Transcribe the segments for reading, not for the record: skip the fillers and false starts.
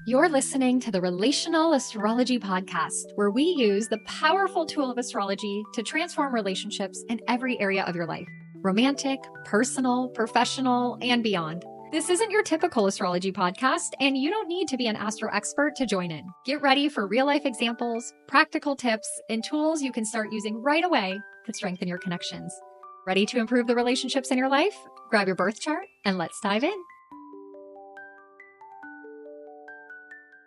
You're listening to the Relational Astrology podcast, where we use the powerful tool of astrology to transform relationships in every area of your life: romantic, personal, professional, and beyond. This isn't your typical astrology podcast, and you don't need to be an astro expert to join in. Get ready for real-life examples, practical tips, and tools you can start using right away to strengthen your connections. Ready to improve the relationships in your life? Grab your birth chart and let's dive in.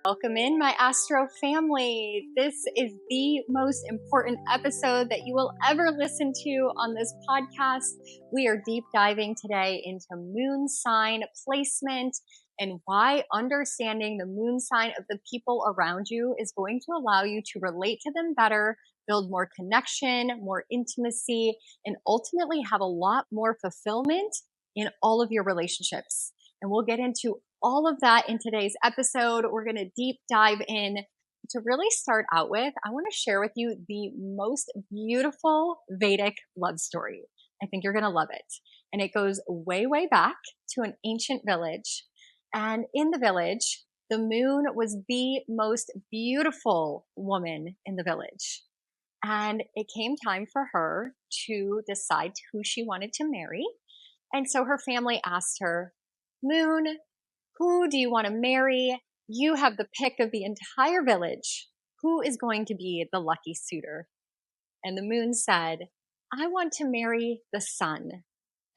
Welcome in, my Astro family. This is the most important episode that you will ever listen to on this podcast. We are deep diving today into moon sign placement and why understanding the moon sign of the people around you is going to allow you to relate to them better, build more connection, more intimacy, and ultimately have a lot more fulfillment in all of your relationships. And we'll get into all of that in today's episode. We're going to deep dive in. To really start out with, I want to share with you the most beautiful Vedic love story. I think you're going to love it. And it goes way, way back to an ancient village. And in the village, the moon was the most beautiful woman in the village. And it came time for her to decide who she wanted to marry. And so her family asked her, "Moon, who do you want to marry? You have the pick of the entire village. Who is going to be the lucky suitor?" And the moon said, "I want to marry the sun."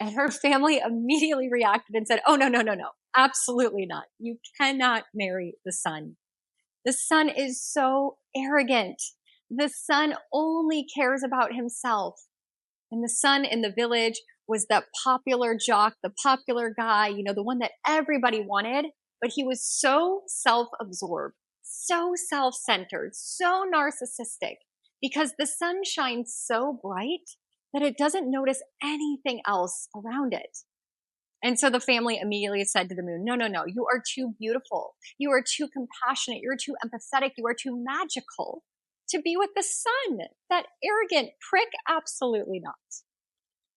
And her family immediately reacted and said, "Oh, no, no, no, no. Absolutely not. You cannot marry the sun. The sun is so arrogant. The sun only cares about himself." And the sun in the village was that popular jock, the popular guy, the one that everybody wanted, but he was so self-absorbed, so self-centered, so narcissistic, because the sun shines so bright that it doesn't notice anything else around it. And so the family immediately said to the moon, "No, no, no, you are too beautiful. You are too compassionate. You're too empathetic. You are too magical to be with the sun. That arrogant prick, absolutely not."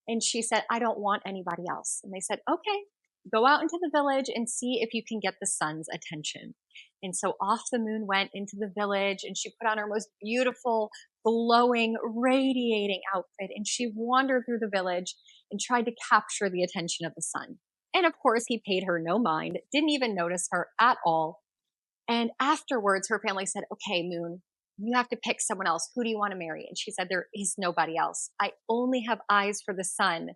And she said, "I don't want anybody else." And they said, "Okay, go out into the village and see if you can get the sun's attention." And so off the moon went into the village, and she put on her most beautiful, glowing, radiating outfit. And she wandered through the village and tried to capture the attention of the sun. And of course, he paid her no mind, didn't even notice her at all. And afterwards, her family said, "Okay, Moon, you have to pick someone else. Who do you want to marry?" And she said, "There is nobody else. I only have eyes for the sun."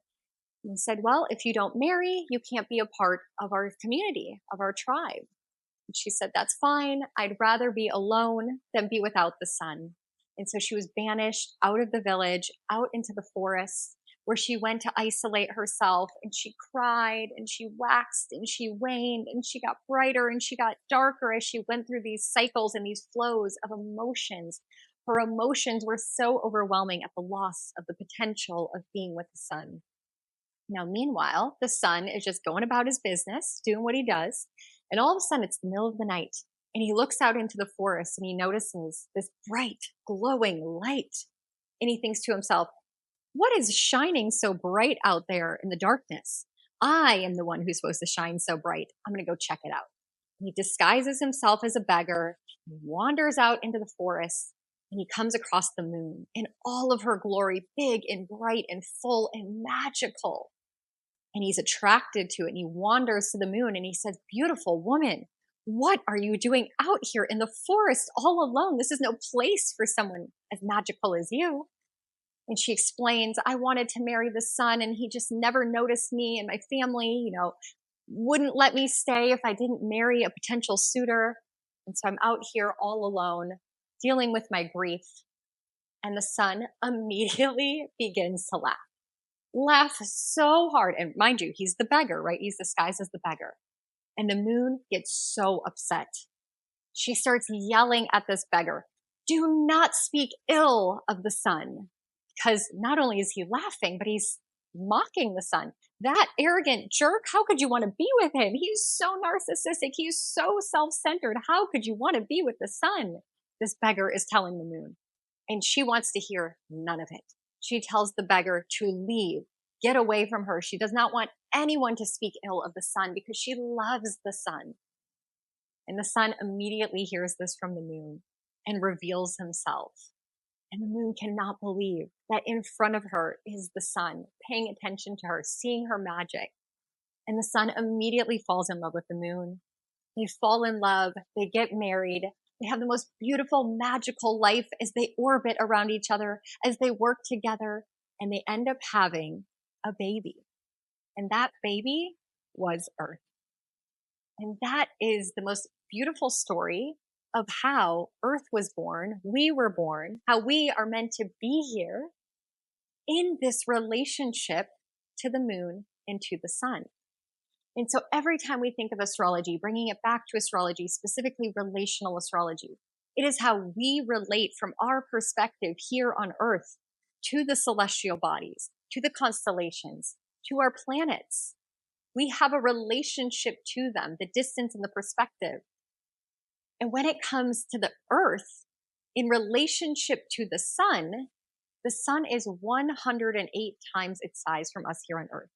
And he said, "Well, if you don't marry, you can't be a part of our community, of our tribe." And she said, "That's fine. I'd rather be alone than be without the sun." And so she was banished out of the village, out into the forest, where she went to isolate herself, and she cried and she waxed and she waned and she got brighter and she got darker as she went through these cycles and these flows of emotions. Her emotions were so overwhelming at the loss of the potential of being with the sun. Now, meanwhile, the sun is just going about his business, doing what he does. And all of a sudden, it's the middle of the night. And he looks out into the forest and he notices this bright, glowing light. And he thinks to himself, "What is shining so bright out there in the darkness? I am the one who's supposed to shine so bright. I'm going to go check it out." And he disguises himself as a beggar, wanders out into the forest, and he comes across the moon in all of her glory, big and bright and full and magical. And he's attracted to it, and he wanders to the moon and he says, "Beautiful woman, what are you doing out here in the forest all alone? This is no place for someone as magical as you." And she explains, "I wanted to marry the sun, and he just never noticed me, and my family, wouldn't let me stay if I didn't marry a potential suitor. And so I'm out here all alone, dealing with my grief." And the sun immediately begins to laugh so hard. And mind you, he's the beggar, right? He's disguised as the beggar. And the moon gets so upset. She starts yelling at this beggar, "Do not speak ill of the sun." Because not only is he laughing, but he's mocking the sun. "That arrogant jerk, how could you want to be with him? He's so narcissistic. He's so self-centered. How could you want to be with the sun?" This beggar is telling the moon. And she wants to hear none of it. She tells the beggar to leave, get away from her. She does not want anyone to speak ill of the sun because she loves the sun. And the sun immediately hears this from the moon and reveals himself. And the moon cannot believe that in front of her is the sun, paying attention to her, seeing her magic. And the sun immediately falls in love with the moon. They fall in love, they get married, they have the most beautiful, magical life as they orbit around each other, as they work together, and they end up having a baby. And that baby was Earth. And that is the most beautiful story of how Earth was born, we were born, how we are meant to be here in this relationship to the moon and to the sun. And so every time we think of astrology, bringing it back to astrology, specifically relational astrology, it is how we relate from our perspective here on Earth to the celestial bodies, to the constellations, to our planets. We have a relationship to them, the distance and the perspective. And when it comes to the Earth, in relationship to the sun is 108 times its size from us here on Earth.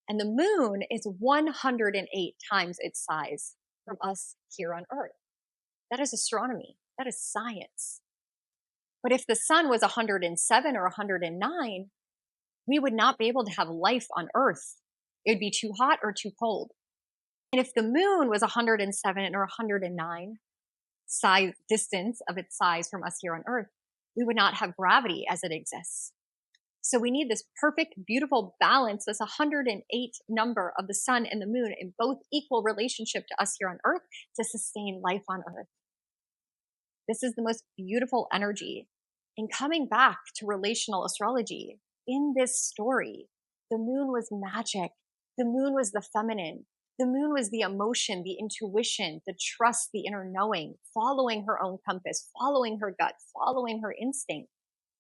And the moon is 108 times its size from us here on Earth. That is astronomy. That is science. But if the sun was 107 or 109, we would not be able to have life on Earth. It would be too hot or too cold. And if the moon was 107 or 109 size distance of its size from us here on Earth, we would not have gravity as it exists. So we need this perfect, beautiful balance, this 108 number of the sun and the moon in both equal relationship to us here on Earth to sustain life on Earth. This is the most beautiful energy. And coming back to relational astrology, in this story, the moon was magic. The moon was the feminine. The moon was the emotion, the intuition, the trust, the inner knowing, following her own compass, following her gut, following her instinct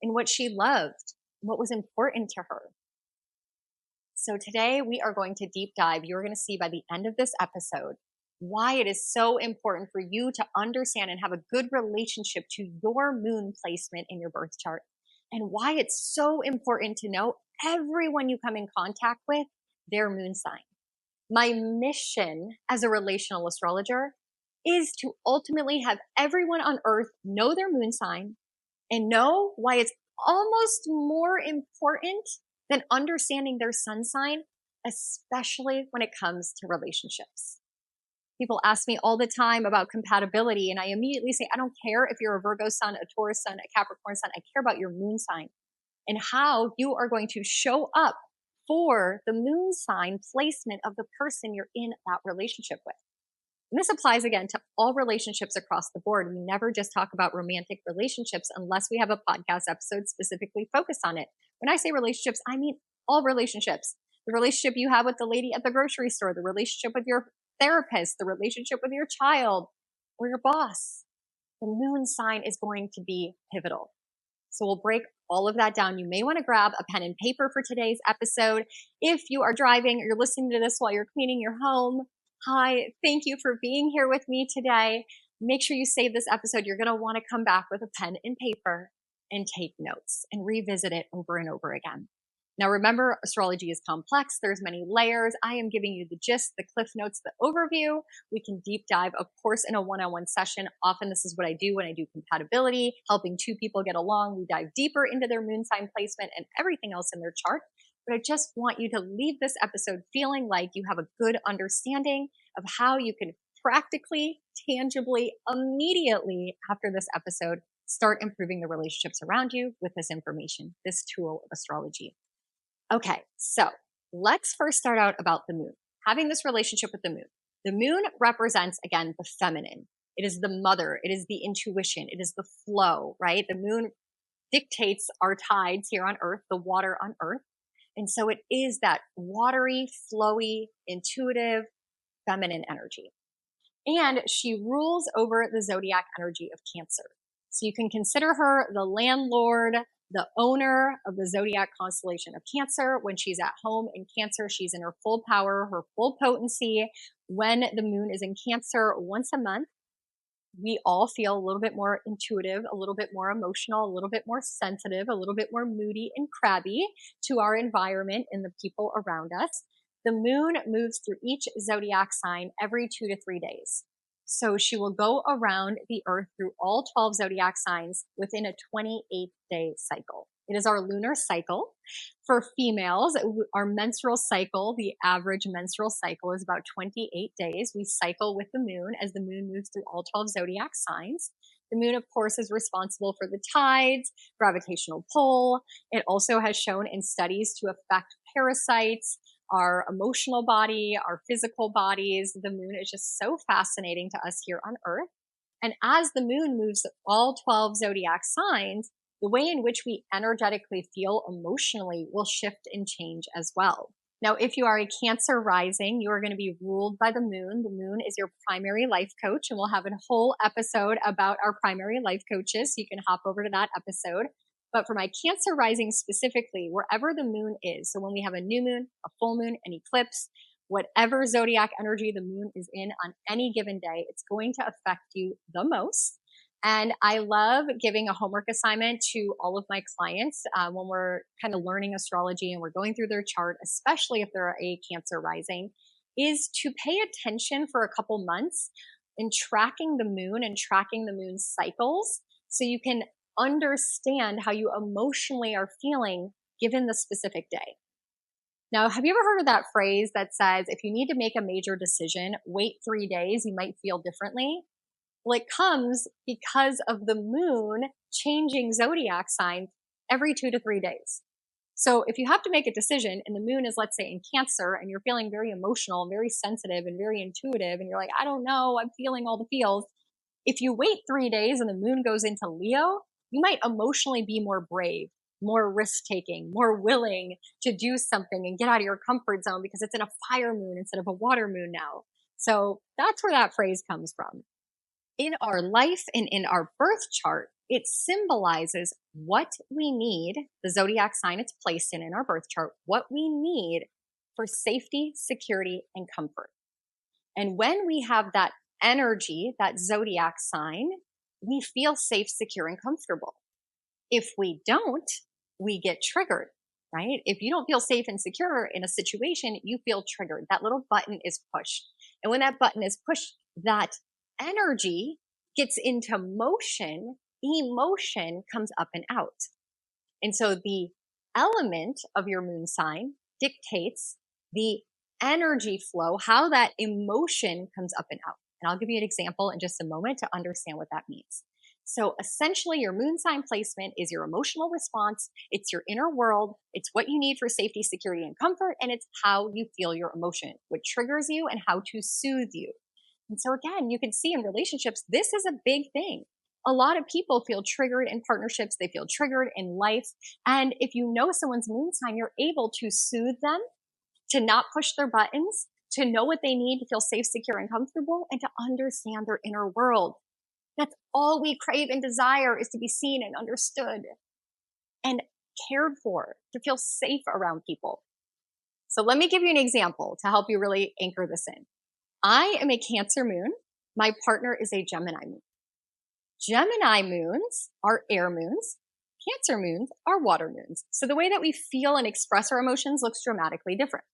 in what she loved, what was important to her. So today we are going to deep dive. You're going to see by the end of this episode why it is so important for you to understand and have a good relationship to your moon placement in your birth chart, and why it's so important to know everyone you come in contact with, their moon sign. My mission as a relational astrologer is to ultimately have everyone on Earth know their moon sign and know why it's almost more important than understanding their sun sign, especially when it comes to relationships. People ask me all the time about compatibility, and I immediately say, I don't care if you're a Virgo sun, a Taurus sun, a Capricorn sun. I care about your moon sign and how you are going to show up for the moon sign placement of the person you're in that relationship with. And this applies again to all relationships across the board. We never just talk about romantic relationships unless we have a podcast episode specifically focused on it. When I say relationships, I mean all relationships. The relationship you have with the lady at the grocery store, the relationship with your therapist, the relationship with your child or your boss. The moon sign is going to be pivotal. So we'll break all of that down. You may want to grab a pen and paper for today's episode. If you are driving or you're listening to this while you're cleaning your home, hi, thank you for being here with me today. Make sure you save this episode. You're going to want to come back with a pen and paper and take notes and revisit it over and over again. Now, remember, astrology is complex. There's many layers. I am giving you the gist, the cliff notes, the overview. We can deep dive, of course, in a one-on-one session. Often this is what I do when I do compatibility, helping two people get along. We dive deeper into their moon sign placement and everything else in their chart. But I just want you to leave this episode feeling like you have a good understanding of how you can practically, tangibly, immediately after this episode, start improving the relationships around you with this information, this tool of astrology. Okay, so let's first start out about the moon, having this relationship with the moon. The moon represents, again, the feminine. It is the mother. It is the intuition. It is the flow, right? The moon dictates our tides here on Earth, the water on Earth. And so it is that watery, flowy, intuitive, feminine energy. And she rules over the zodiac energy of Cancer. So you can consider her the landlord, the owner of the zodiac constellation of Cancer. When she's at home in Cancer, she's in her full power, her full potency. When the moon is in Cancer once a month, we all feel a little bit more intuitive, a little bit more emotional, a little bit more sensitive, a little bit more moody and crabby to our environment and the people around us. The moon moves through each zodiac sign every 2 to 3 days. So she will go around the earth through all 12 zodiac signs within a 28-day cycle. It is our lunar cycle. For females, our menstrual cycle, the average menstrual cycle is about 28 days. We cycle with the moon as the moon moves through all 12 zodiac signs. The moon, of course, is responsible for the tides, gravitational pull. It also has shown in studies to affect parasites, our emotional body, our physical bodies. The moon is just so fascinating to us here on Earth. And as the moon moves all 12 zodiac signs, the way in which we energetically feel emotionally will shift and change as well. Now, if you are a Cancer rising, you are going to be ruled by the moon. The moon is your primary life coach, and we'll have a whole episode about our primary life coaches, so you can hop over to that episode. But for my Cancer rising specifically, wherever the moon is, so when we have a new moon, a full moon, an eclipse, whatever zodiac energy the moon is in on any given day, it's going to affect you the most. And I love giving a homework assignment to all of my clients when we're kind of learning astrology and we're going through their chart, especially if they're a Cancer rising, is to pay attention for a couple months in tracking the moon and tracking the moon's cycles so you can understand how you emotionally are feeling given the specific day. Now, have you ever heard of that phrase that says, if you need to make a major decision, wait 3 days, you might feel differently? Well, it comes because of the moon changing zodiac signs every 2 to 3 days. So if you have to make a decision and the moon is, let's say, in Cancer and you're feeling very emotional, very sensitive and very intuitive, and you're like, I don't know, I'm feeling all the feels. If you wait 3 days and the moon goes into Leo, you might emotionally be more brave, more risk-taking, more willing to do something and get out of your comfort zone because it's in a fire moon instead of a water moon now. So that's where that phrase comes from. In our life and in our birth chart, it symbolizes what we need, the zodiac sign it's placed in our birth chart, what we need for safety, security, and comfort. And when we have that energy, that zodiac sign, we feel safe, secure, and comfortable. If we don't, we get triggered, right? If you don't feel safe and secure in a situation, you feel triggered. That little button is pushed. And when that button is pushed, that energy gets into motion, emotion comes up and out. And so the element of your moon sign dictates the energy flow, how that emotion comes up and out. And I'll give you an example in just a moment to understand what that means. So essentially, your moon sign placement is your emotional response. It's your inner world. It's what you need for safety, security, and comfort. And it's how you feel your emotion, what triggers you and how to soothe you. And so again, you can see in relationships, this is a big thing. A lot of people feel triggered in partnerships. They feel triggered in life. And if you know someone's moon sign, you're able to soothe them, to not push their buttons, to know what they need to feel safe, secure, and comfortable, and to understand their inner world. That's all we crave and desire, is to be seen and understood and cared for, to feel safe around people. So let me give you an example to help you really anchor this in. I am a Cancer moon. My partner is a Gemini moon. Gemini moons are air moons. Cancer moons are water moons. So the way that we feel and express our emotions looks dramatically different.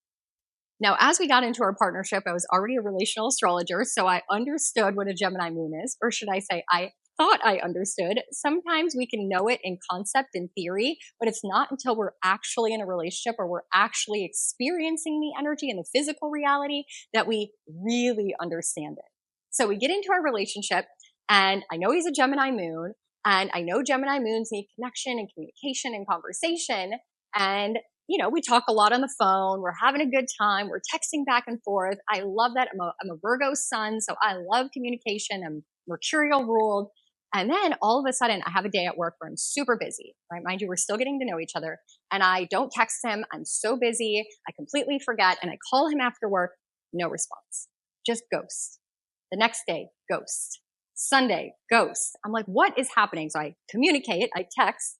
Now, as we got into our partnership, I was already a relational astrologer, so I understood what a Gemini moon is, or should I say, I thought I understood. Sometimes we can know it in concept and theory, but it's not until we're actually in a relationship or we're actually experiencing the energy and the physical reality that we really understand it. So we get into our relationship, and I know he's a Gemini moon, and I know Gemini moons need connection and communication and conversation, and we talk a lot on the phone. We're having a good time. We're texting back and forth. I love that. I'm a Virgo sun, so I love communication. I'm mercurial ruled. And then all of a sudden, I have a day at work where I'm super busy, right? Mind you, we're still getting to know each other. And I don't text him. I'm so busy. I completely forget. And I call him after work. No response. Just ghost. The next day, ghost. Sunday, ghost. I'm like, what is happening? So I communicate. I text.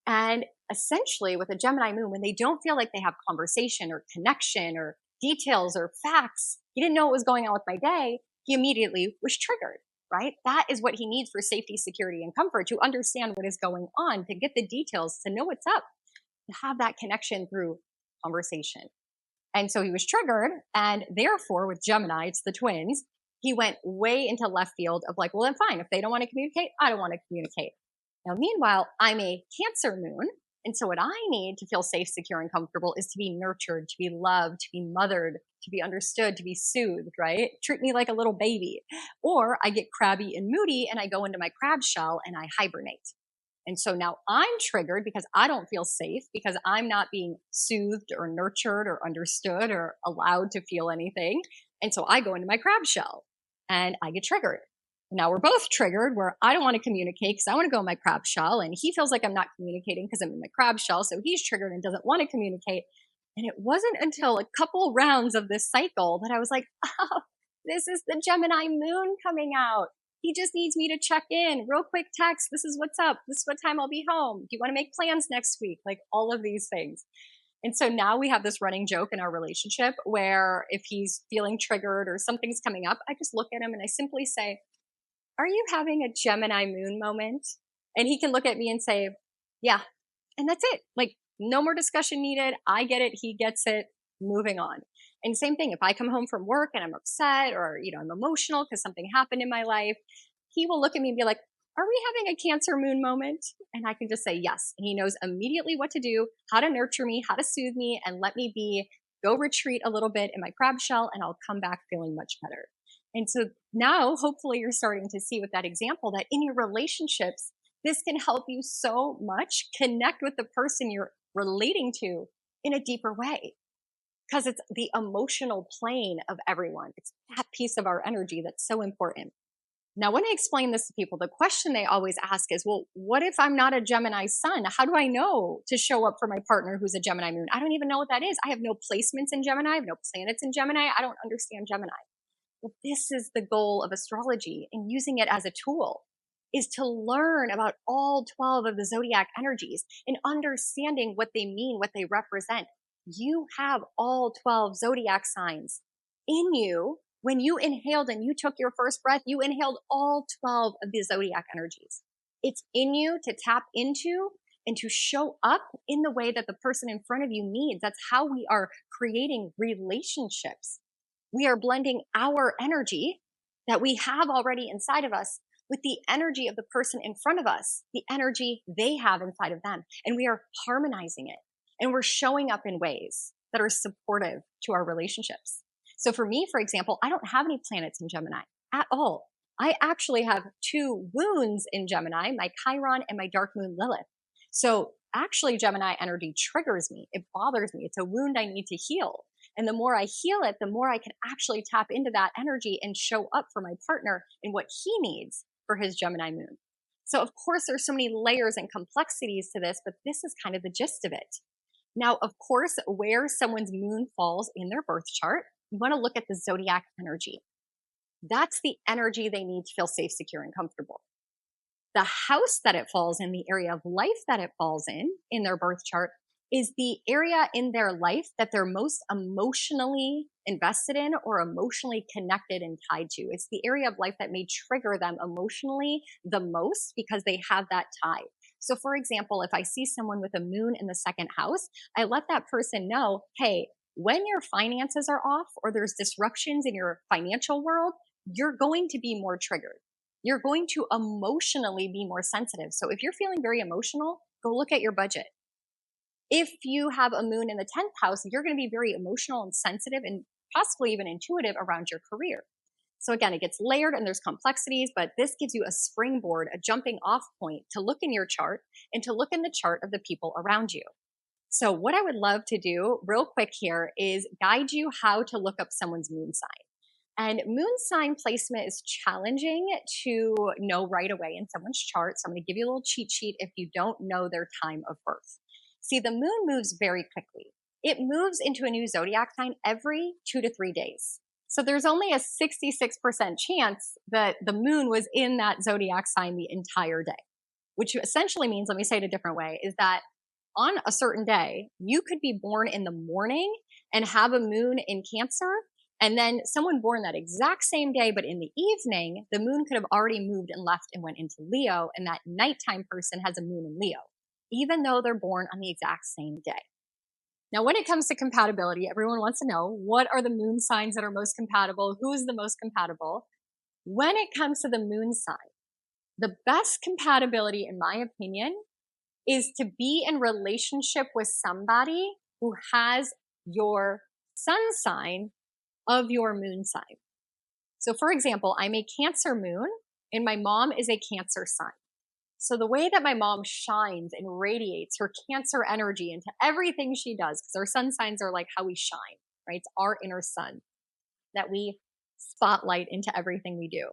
And essentially with a Gemini moon, when they don't feel like they have conversation or connection or details or facts, he didn't know what was going on with my day, he immediately was triggered, right? That is what he needs for safety, security, and comfort, to understand what is going on, to get the details, to know what's up, to have that connection through conversation. And so he was triggered, and therefore with Gemini, it's the twins, He went way into left field of like, well, then fine. If they don't want to communicate, I don't want to communicate. Now, meanwhile, I'm a Cancer moon. And so what I need to feel safe, secure, and comfortable is to be nurtured, to be loved, to be mothered, to be understood, to be soothed, right? Treat me like a little baby. Or I get crabby and moody and I go into my crab shell and I hibernate. And so now I'm triggered because I don't feel safe, because I'm not being soothed or nurtured or understood or allowed to feel anything. And so I go into my crab shell and I get triggered. Now we're both triggered where I don't want to communicate because I want to go in my crab shell, and he feels like I'm not communicating because I'm in my crab shell. So he's triggered and doesn't want to communicate. And it wasn't until a couple rounds of this cycle that I was like, oh, this is the Gemini moon coming out. He just needs me to check in, real quick text. This is what's up. This is what time I'll be home. Do you want to make plans next week? Like all of these things. And so now we have this running joke in our relationship where if he's feeling triggered or something's coming up, I just look at him and I simply say, are you having a Gemini moon moment? And he can look at me and say, yeah. And that's it. Like no more discussion needed. I get it. He gets it. Moving on. And same thing, if I come home from work and I'm upset or, I'm emotional because something happened in my life, he will look at me and be like, are we having a Cancer moon moment? And I can just say yes. And he knows immediately what to do, how to nurture me, how to soothe me, and let me go retreat a little bit in my crab shell, and I'll come back feeling much better. And so now hopefully you're starting to see with that example that in your relationships, this can help you so much connect with the person you're relating to in a deeper way. Because it's the emotional plane of everyone. It's that piece of our energy that's so important. Now, when I explain this to people, the question they always ask is, well, what if I'm not a Gemini sun? How do I know to show up for my partner who's a Gemini moon? I don't even know what that is. I have no placements in Gemini. I have no planets in Gemini. I don't understand Gemini. Well, this is the goal of astrology, and using it as a tool is to learn about all 12 of the zodiac energies and understanding what they mean, what they represent. You have all 12 zodiac signs in you. When you inhaled and you took your first breath, you inhaled all 12 of the zodiac energies. It's in you to tap into and to show up in the way that the person in front of you needs. That's how we are creating relationships. We are blending our energy that we have already inside of us with the energy of the person in front of us, the energy they have inside of them. And we are harmonizing it. And we're showing up in ways that are supportive to our relationships. So for me, for example, I don't have any planets in Gemini at all. I actually have 2 wounds in Gemini, my Chiron and my dark moon Lilith. So actually Gemini energy triggers me. It bothers me. It's a wound I need to heal. And the more I heal it, the more I can actually tap into that energy and show up for my partner in what he needs for his Gemini moon. So of course, there's so many layers and complexities to this, but this is kind of the gist of it. Now, of course, where someone's moon falls in their birth chart, you want to look at the zodiac energy. That's the energy they need to feel safe, secure, and comfortable. The house that it falls in, the area of life that it falls in their birth chart, is the area in their life that they're most emotionally invested in or emotionally connected and tied to. It's the area of life that may trigger them emotionally the most because they have that tie. So for example, if I see someone with a moon in the second house, I let that person know, hey, when your finances are off or there's disruptions in your financial world, you're going to be more triggered. You're going to emotionally be more sensitive. So if you're feeling very emotional, go look at your budget. If you have a moon in the 10th house, you're going to be very emotional and sensitive and possibly even intuitive around your career. So again, it gets layered and there's complexities, but this gives you a springboard, a jumping off point to look in your chart and to look in the chart of the people around you. So what I would love to do real quick here is guide you how to look up someone's moon sign. And moon sign placement is challenging to know right away in someone's chart. So I'm going to give you a little cheat sheet if you don't know their time of birth. See, the moon moves very quickly. It moves into a new zodiac sign every 2 to 3 days. So there's only a 66% chance that the moon was in that zodiac sign the entire day, which essentially means, let me say it a different way, is that on a certain day, you could be born in the morning and have a moon in Cancer. And then someone born that exact same day, but in the evening, the moon could have already moved and left and went into Leo. And that nighttime person has a moon in Leo, even though they're born on the exact same day. Now, when it comes to compatibility, everyone wants to know, what are the moon signs that are most compatible? Who's the most compatible? When it comes to the moon sign, the best compatibility, in my opinion, is to be in relationship with somebody who has your sun sign of your moon sign. So for example, I'm a Cancer moon and my mom is a Cancer sun. So the way that my mom shines and radiates her Cancer energy into everything she does, because our sun signs are like how we shine, right? It's our inner sun that we spotlight into everything we do.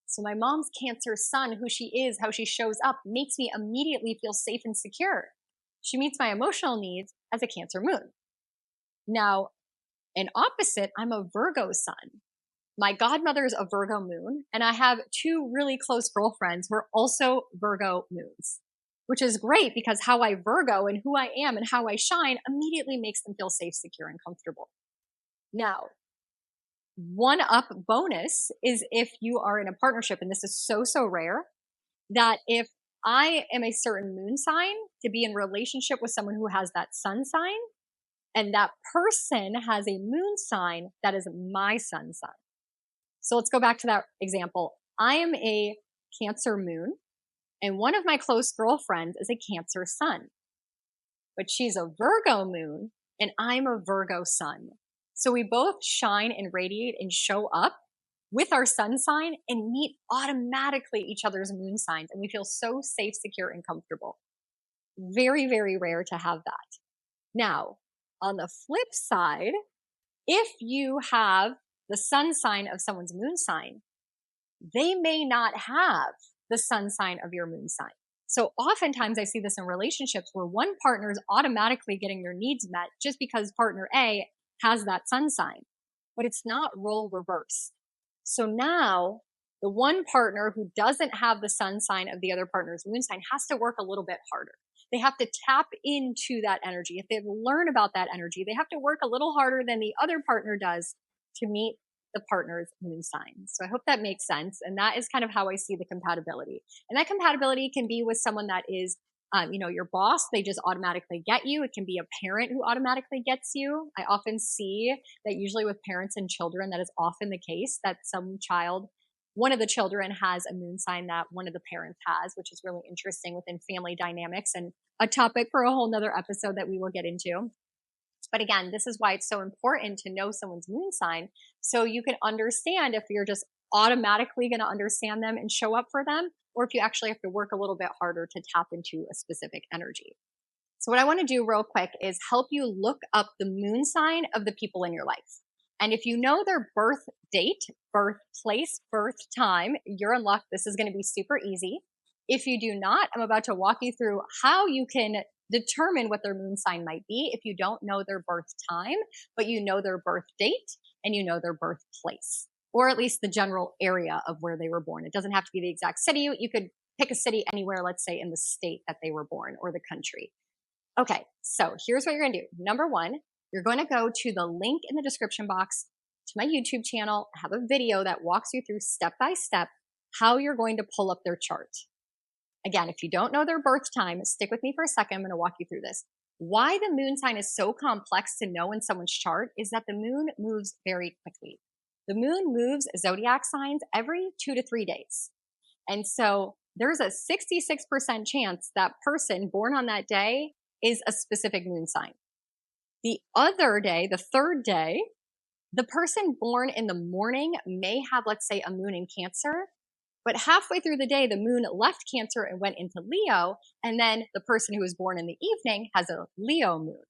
So my mom's Cancer sun, who she is, how she shows up, makes me immediately feel safe and secure. She meets my emotional needs as a Cancer moon. Now, in opposite, I'm a Virgo sun. My godmother is a Virgo moon, and I have two really close girlfriends who are also Virgo moons, which is great because how I Virgo and who I am and how I shine immediately makes them feel safe, secure, and comfortable. Now, one up bonus is if you are in a partnership, and this is so rare, that if I am a certain moon sign, to be in relationship with someone who has that sun sign, and that person has a moon sign that is my sun sign. So let's go back to that example. I am a Cancer moon, and one of my close girlfriends is a Cancer sun, but she's a Virgo moon, and I'm a Virgo sun. So we both shine and radiate and show up with our sun sign and meet automatically each other's moon signs, and we feel so safe, secure, and comfortable. Very rare to have that. Now, on the flip side, if you have the sun sign of someone's moon sign, they may not have the sun sign of your moon sign. So oftentimes I see this in relationships where one partner is automatically getting their needs met just because partner A has that sun sign, but it's not role reverse. So now the one partner who doesn't have the sun sign of the other partner's moon sign has to work a little bit harder. They have to tap into that energy. If they learn about that energy, they have to work a little harder than the other partner does to meet the partner's moon sign. So I hope that makes sense. And that is kind of how I see the compatibility. And that compatibility can be with someone that is, your boss. They just automatically get you. It can be a parent who automatically gets you. I often see that usually with parents and children, that is often the case, that one of the children has a moon sign that one of the parents has, which is really interesting within family dynamics and a topic for a whole nother episode that we will get into. But again, this is why it's so important to know someone's moon sign so you can understand if you're just automatically going to understand them and show up for them, or if you actually have to work a little bit harder to tap into a specific energy. So what I want to do real quick is help you look up the moon sign of the people in your life. And if you know their birth date, birth place, birth time, you're in luck. This is going to be super easy. If you do not, I'm about to walk you through how you can determine what their moon sign might be if you don't know their birth time, but you know their birth date and you know their birthplace, or at least the general area of where they were born. It doesn't have to be the exact city. You could pick a city anywhere, let's say in the state that they were born or the country. Okay, so here's what you're going to do. Number one, you're going to go to the link in the description box to my YouTube channel. I have a video that walks you through step by step how you're going to pull up their chart. Again, if you don't know their birth time, stick with me for a second. I'm going to walk you through this. Why the moon sign is so complex to know in someone's chart is that the moon moves very quickly. The moon moves zodiac signs every 2 to 3 days. And so there's a 66% chance that person born on that day is a specific moon sign. The other day, the third day, the person born in the morning may have, let's say, a moon in Cancer, but halfway through the day, the moon left Cancer and went into Leo, and then the person who was born in the evening has a Leo moon.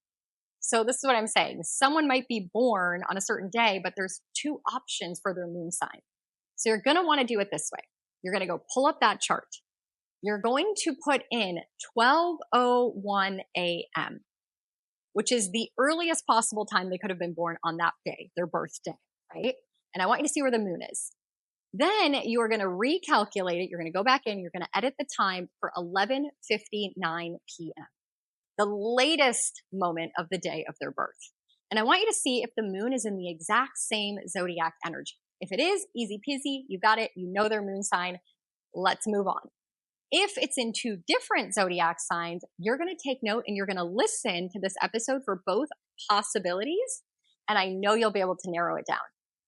So this is what I'm saying. Someone might be born on a certain day, but there's 2 options for their moon sign. So you're going to want to do it this way. You're going to go pull up that chart. You're going to put in 12:01 a.m., which is the earliest possible time they could have been born on that day, their birthday, right? And I want you to see where the moon is. Then you are going to recalculate it. You're going to go back in. You're going to edit the time for 11:59 p.m., the latest moment of the day of their birth. And I want you to see if the moon is in the exact same zodiac energy. If it is, easy peasy, you got it. You know their moon sign. Let's move on. If it's in 2 different zodiac signs, you're going to take note and you're going to listen to this episode for both possibilities, and I know you'll be able to narrow it down.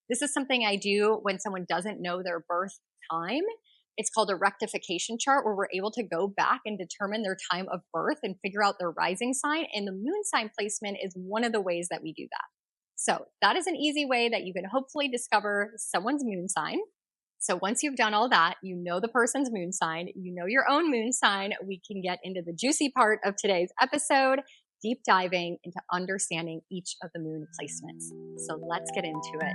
This is something I do when someone doesn't know their birth time. It's called a rectification chart, where we're able to go back and determine their time of birth and figure out their rising sign. And the moon sign placement is one of the ways that we do that. So that is an easy way that you can hopefully discover someone's moon sign. So once you've done all that, you know the person's moon sign, you know your own moon sign, we can get into the juicy part of today's episode, deep diving into understanding each of the moon placements. So let's get into it.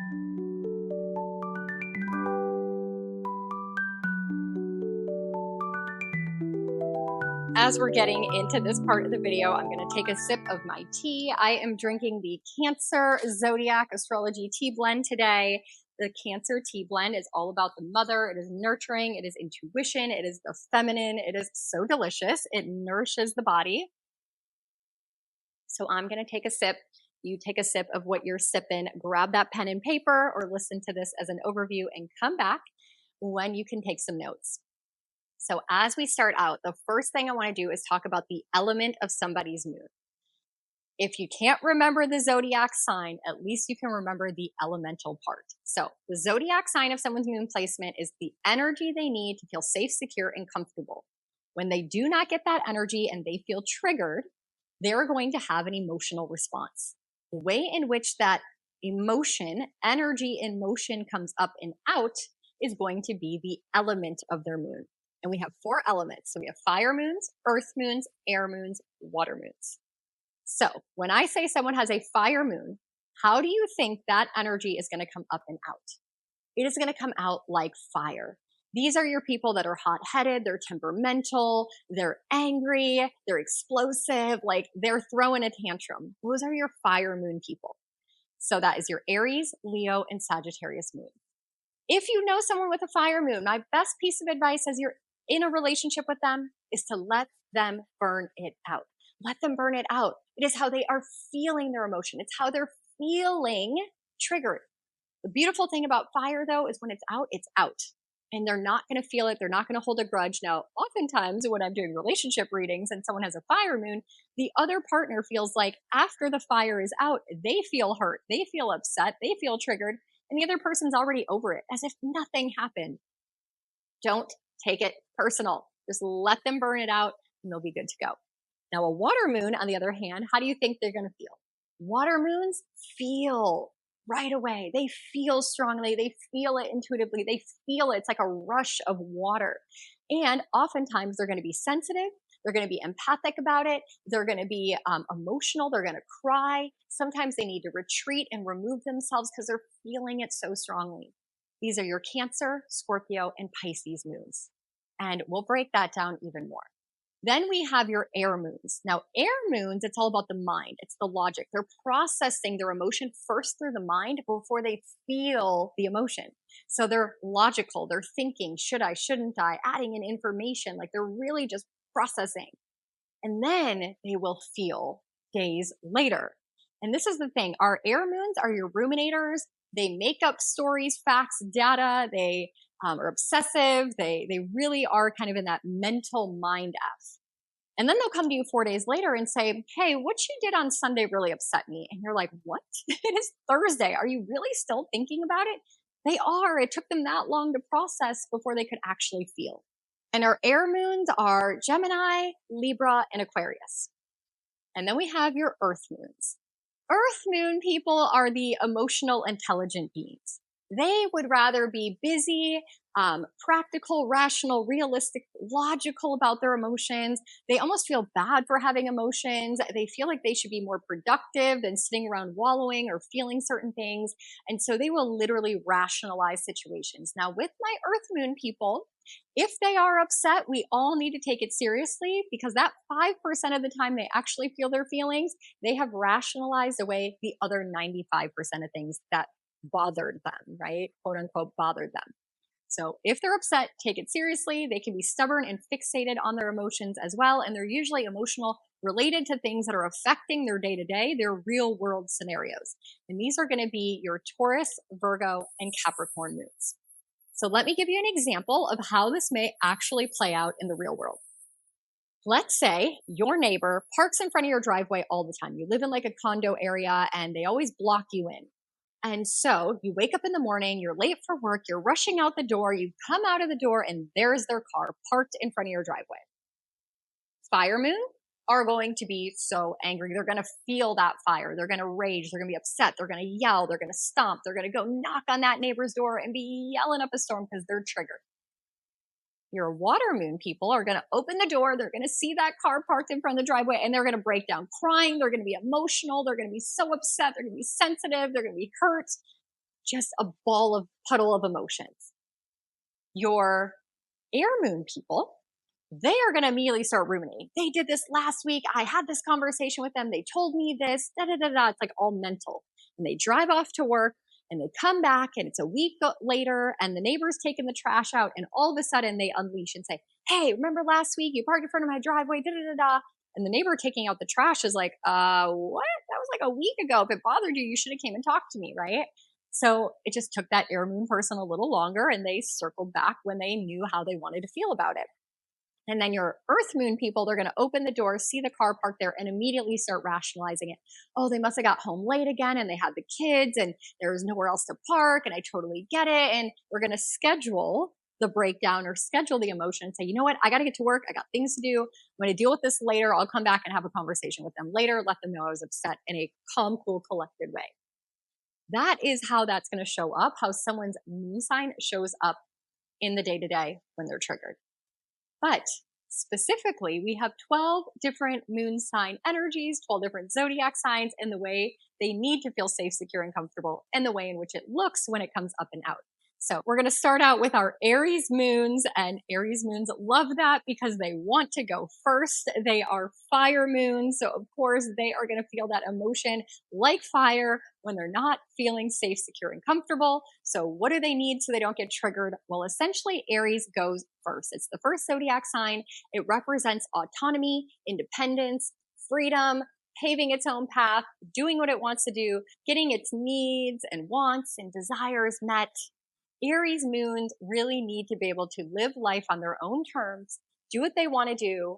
As we're getting into this part of the video, I'm going to take a sip of my tea. I am drinking the Cancer Zodiac Astrology Tea Blend today. The Cancer tea blend is all about the mother. It is nurturing. It is intuition. It is the feminine. It is so delicious. It nourishes the body. So I'm going to take a sip. You take a sip of what you're sipping. Grab that pen and paper or listen to this as an overview and come back when you can take some notes. So as we start out, the first thing I want to do is talk about the element of somebody's moon. If you can't remember the zodiac sign, at least you can remember the elemental part. So the zodiac sign of someone's moon placement is the energy they need to feel safe, secure, and comfortable. When they do not get that energy and they feel triggered, they're going to have an emotional response. The way in which that emotion, energy in motion comes up and out is going to be the element of their moon. And we have 4 elements. So we have fire moons, earth moons, air moons, water moons. So when I say someone has a fire moon, how do you think that energy is going to come up and out? It is going to come out like fire. These are your people that are hot-headed, they're temperamental, they're angry, they're explosive, like they're throwing a tantrum. Those are your fire moon people. So that is your Aries, Leo, and Sagittarius moon. If you know someone with a fire moon, my best piece of advice as you're in a relationship with them is to let them burn it out. Let them burn it out. It is how they are feeling their emotion. It's how they're feeling triggered. The beautiful thing about fire, though, is when it's out. And they're not going to feel it. They're not going to hold a grudge. Now, oftentimes when I'm doing relationship readings and someone has a fire moon, the other partner feels like after the fire is out, they feel hurt. They feel upset. They feel triggered. And the other person's already over it, as if nothing happened. Don't take it personal. Just let them burn it out and they'll be good to go. Now, a water moon, on the other hand, how do you think they're going to feel? Water moons feel right away. They feel strongly. They feel it intuitively. They feel it. It's like a rush of water. And oftentimes they're going to be sensitive. They're going to be empathic about it. They're going to be emotional. They're going to cry. Sometimes they need to retreat and remove themselves because they're feeling it so strongly. These are your Cancer, Scorpio, and Pisces moons. And we'll break that down even more. Then we have your air moons. Now, air moons, it's all about the mind. It's the logic. They're processing their emotion first through the mind before they feel the emotion. So they're logical. They're thinking, should I, shouldn't I, adding in information. Like they're really just processing. And then they will feel days later. And this is the thing. Our air moons are your ruminators. They make up stories, facts, data. They are obsessive. They really are kind of in that mental mind F. And then they'll come to you 4 days later and say, hey, what you did on Sunday really upset me. And you're like, what? It is Thursday. Are you really still thinking about it? They are. It took them that long to process before they could actually feel. And our air moons are Gemini, Libra, and Aquarius. And then we have your earth moons. Earth moon people are the emotional, intelligent beings. They would rather be busy, practical, rational, realistic, logical about their emotions. They almost feel bad for having emotions. They feel like they should be more productive than sitting around wallowing or feeling certain things. And so they will literally rationalize situations. Now, with my earth moon people, if they are upset, we all need to take it seriously because that 5% of the time they actually feel their feelings, they have rationalized away the other 95% of things that bothered them, right? Quote unquote, bothered them. So if they're upset, take it seriously. They can be stubborn and fixated on their emotions as well. And they're usually emotional related to things that are affecting their day to day, their real world scenarios. And these are going to be your Taurus, Virgo, and Capricorn moons. So let me give you an example of how this may actually play out in the real world. Let's say your neighbor parks in front of your driveway all the time. You live in like a condo area and they always block you in. And so you wake up in the morning, you're late for work, you're rushing out the door, you come out of the door and there's their car parked in front of your driveway. Fire moon are going to be so angry. They're going to feel that fire. They're going to rage. They're going to be upset. They're going to yell. They're going to stomp. They're going to go knock on that neighbor's door and be yelling up a storm because they're triggered. Your water moon people are going to open the door. They're going to see that car parked in front of the driveway and they're going to break down crying. They're going to be emotional. They're going to be so upset. They're going to be sensitive. They're going to be hurt. Just a puddle of emotions. Your air moon people, they are going to immediately start ruminating. They did this last week. I had this conversation with them. They told me this, da da da da. It's like all mental. And they drive off to work and they come back and it's a week later and the neighbor's taking the trash out and all of a sudden they unleash and say, hey, remember last week you parked in front of my driveway, da da da da. And the neighbor taking out the trash is like, what? That was like a week ago. If it bothered you, you should have came and talked to me, right? So it just took that air moon person a little longer and they circled back when they knew how they wanted to feel about it. And then your earth moon people, they're going to open the door, see the car parked there and immediately start rationalizing it. Oh, they must have got home late again and they had the kids and there was nowhere else to park and I totally get it. And we're going to schedule the breakdown or schedule the emotion and say, you know what? I got to get to work. I got things to do. I'm going to deal with this later. I'll come back and have a conversation with them later. Let them know I was upset in a calm, cool, collected way. That is how that's going to show up, how someone's moon sign shows up in the day-to-day when they're triggered. But specifically, we have 12 different moon sign energies, 12 different zodiac signs, and the way they need to feel safe, secure, and comfortable, and the way in which it looks when it comes up and out. So we're going to start out with our Aries moons, and Aries moons love that because they want to go first. They are fire moons, so of course they are going to feel that emotion like fire when they're not feeling safe, secure, and comfortable. So what do they need so they don't get triggered? Well, essentially Aries goes first. It's the first zodiac sign. It represents autonomy, independence, freedom, paving its own path, doing what it wants to do, getting its needs and wants and desires met. Aries moons really need to be able to live life on their own terms, do what they want to do,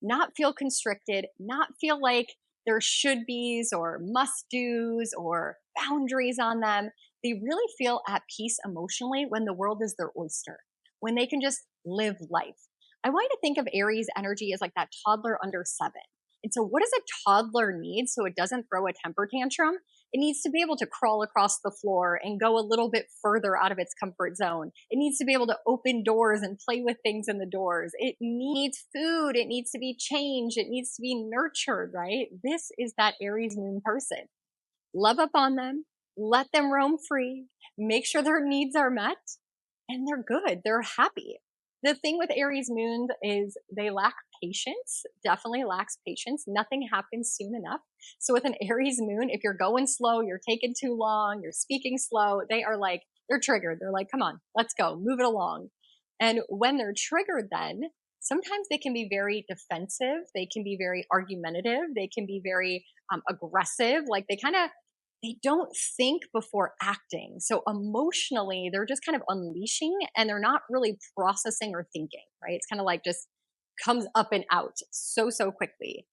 not feel constricted, not feel like there should be's or must do's or boundaries on them. They really feel at peace emotionally when the world is their oyster, when they can just live life. I want you to think of Aries energy as like that toddler under 7. And so what does a toddler need so it doesn't throw a temper tantrum? It needs to be able to crawl across the floor and go a little bit further out of its comfort zone. It needs to be able to open doors and play with things in the doors. It needs food. It needs to be changed. It needs to be nurtured, right? This is that Aries moon person. Love up on them. Let them roam free. Make sure their needs are met. And they're good. They're happy. The thing with Aries moon is they lack patience, definitely lacks patience. Nothing happens soon enough. So with an Aries moon, if you're going slow, you're taking too long, you're speaking slow, they're triggered. They're like, come on, let's go, move it along. And when they're triggered, then sometimes they can be very defensive. They can be very argumentative. They can be very aggressive. Like they don't think before acting. So emotionally, they're just kind of unleashing and they're not really processing or thinking, right? It's kind of like just comes up and out so quickly.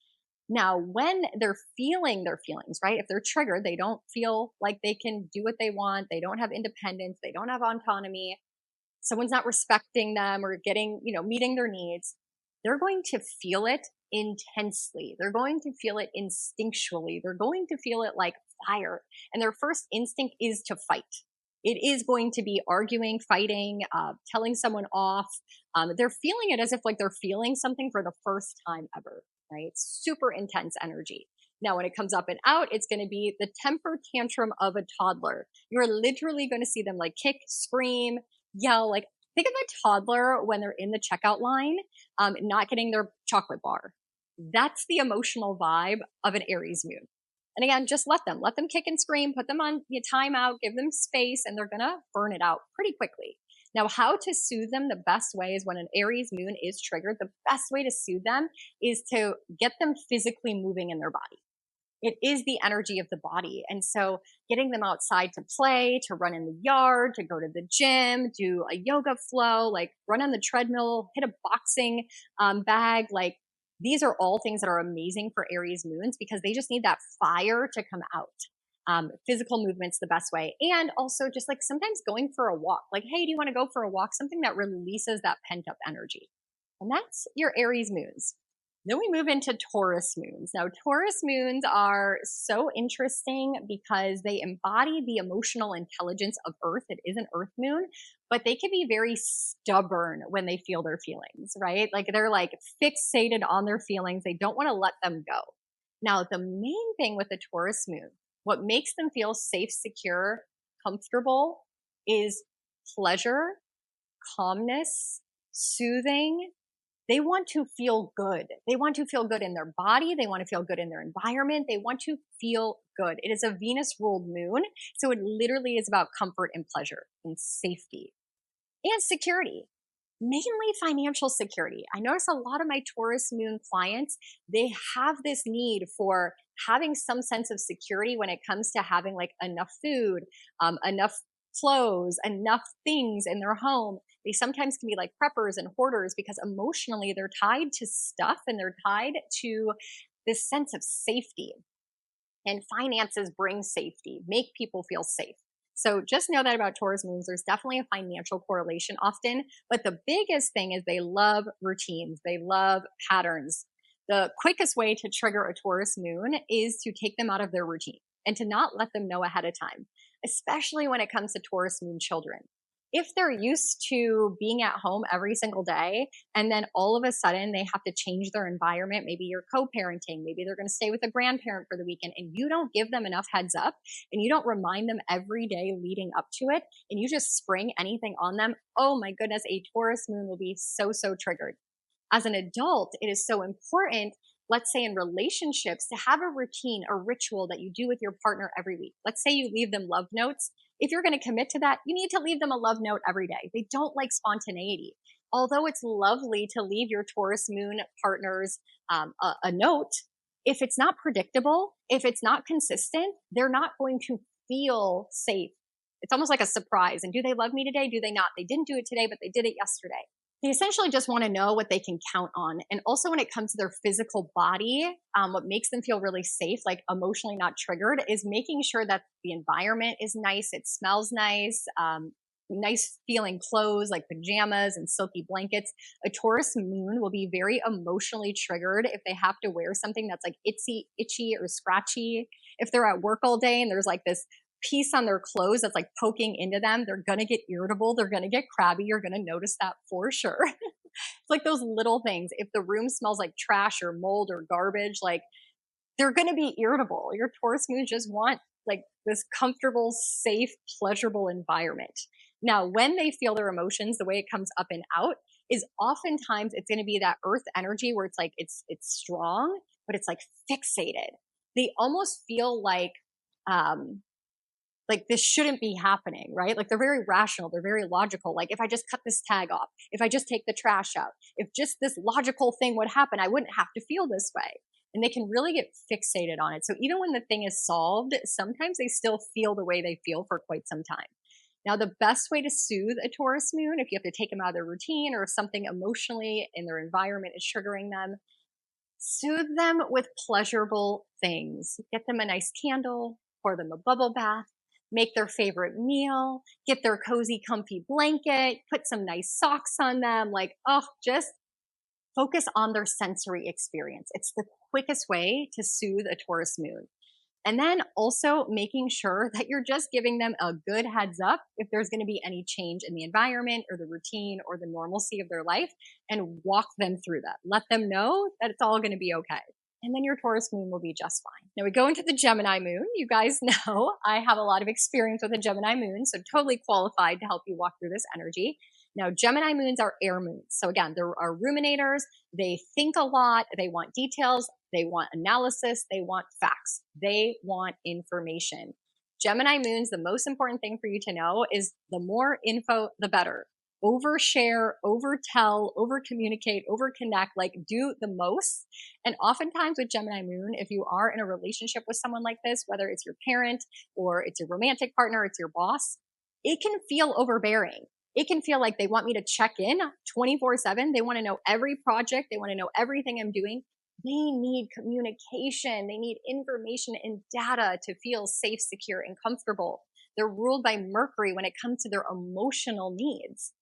Now, when they're feeling their feelings, right? If they're triggered, they don't feel like they can do what they want. They don't have independence. They don't have autonomy. Someone's not respecting them or meeting their needs. They're going to feel it intensely. They're going to feel it instinctually. They're going to feel it like fire. And their first instinct is to fight. It is going to be arguing, fighting, telling someone off. They're feeling it as if like they're feeling something for the first time ever, right? Super intense energy. Now, when it comes up and out, it's going to be the temper tantrum of a toddler. You're literally going to see them like kick, scream, yell. Like think of a toddler when they're in the checkout line, not getting their chocolate bar. That's the emotional vibe of an Aries moon. And again, just let them kick and scream, put them on timeout, give them space, and they're going to burn it out pretty quickly. Now, how to soothe them the best way is when an Aries moon is triggered, the best way to soothe them is to get them physically moving in their body. It is the energy of the body. And so getting them outside to play, to run in the yard, to go to the gym, do a yoga flow, like run on the treadmill, hit a boxing bag, like These are all things that are amazing for Aries moons because they just need that fire to come out. Physical movement's the best way. And also just like sometimes going for a walk, like, hey, do you want to go for a walk? Something that releases that pent up energy. And that's your Aries moons. Then we move into Taurus moons. Now, Taurus moons are so interesting because they embody the emotional intelligence of Earth. It is an Earth moon, but they can be very stubborn when they feel their feelings, right? Like they're like fixated on their feelings. They don't want to let them go. Now, the main thing with the Taurus moon, what makes them feel safe, secure, comfortable is pleasure, calmness, soothing. They want to feel good. They want to feel good in their body. They want to feel good in their environment. They want to feel good. It is a Venus ruled moon. So it literally is about comfort and pleasure and safety and security, mainly financial security. I notice a lot of my Taurus moon clients, they have this need for having some sense of security when it comes to having like enough food, enough clothes, enough things in their home. They sometimes can be like preppers and hoarders because emotionally they're tied to stuff and they're tied to this sense of safety. And finances bring safety, make people feel safe. So just know that about Taurus moons, there's definitely a financial correlation often, but the biggest thing is they love routines. They love patterns. The quickest way to trigger a Taurus moon is to take them out of their routine and to not let them know ahead of time, especially when it comes to Taurus moon children. If they're used to being at home every single day, and then all of a sudden they have to change their environment, maybe you're co-parenting, maybe they're going to stay with a grandparent for the weekend, and you don't give them enough heads up, and you don't remind them every day leading up to it, and you just spring anything on them, oh my goodness, a Taurus moon will be so triggered. As an adult, it is so important, let's say in relationships, to have a routine, a ritual that you do with your partner every week. Let's say you leave them love notes. If you're going to commit to that, you need to leave them a love note every day. They don't like spontaneity. Although it's lovely to leave your Taurus moon partners a note, if it's not predictable, if it's not consistent, they're not going to feel safe. It's almost like a surprise. And do they love me today? Do they not? They didn't do it today, but they did it yesterday. They essentially just want to know what they can count on. And also when it comes to their physical body, what makes them feel really safe, like emotionally not triggered, is making sure that the environment is nice. It smells nice, nice feeling clothes like pajamas and silky blankets. A Taurus moon will be very emotionally triggered if they have to wear something that's like itchy or scratchy. If they're at work all day and there's like this piece on their clothes that's like poking into them, they're going to get irritable. They're going to get crabby. You're going to notice that for sure. It's like those little things. If the room smells like trash or mold or garbage, like they're going to be irritable. Your Taurus moon just want like this comfortable, safe, pleasurable environment. Now, when they feel their emotions, the way it comes up and out is oftentimes it's going to be that earth energy where it's like, it's strong, but it's like fixated. They almost feel like this shouldn't be happening, right? Like they're very rational. They're very logical. Like if I just cut this tag off, if I just take the trash out, if just this logical thing would happen, I wouldn't have to feel this way. And they can really get fixated on it. So even when the thing is solved, sometimes they still feel the way they feel for quite some time. Now, the best way to soothe a Taurus moon, if you have to take them out of their routine or if something emotionally in their environment is triggering them, soothe them with pleasurable things. Get them a nice candle, pour them a bubble bath, make their favorite meal, get their cozy, comfy blanket, put some nice socks on them. Just focus on their sensory experience. It's the quickest way to soothe a Taurus moon. And then also making sure that you're just giving them a good heads up if there's going to be any change in the environment or the routine or the normalcy of their life, and walk them through that. Let them know that it's all going to be okay. And then your Taurus moon will be just fine. Now we go into the Gemini moon. You guys know I have a lot of experience with the Gemini moon, so totally qualified to help you walk through this energy. Now, Gemini moons are air moons. So again, there are ruminators. They think a lot. They want details. They want analysis. They want facts. They want information. Gemini moons, the most important thing for you to know is the more info, the better. Overshare, overtell, overcommunicate, overconnect, do the most. And oftentimes with Gemini moon, if you are in a relationship with someone like this, whether it's your parent or it's your romantic partner, it's your boss, it can feel overbearing. It can feel like they want me to check in 24/7. They want to know every project. They want to know everything I'm doing. They need communication. They need information and data to feel safe, secure, and comfortable. They're ruled by Mercury when it comes to their emotional needs.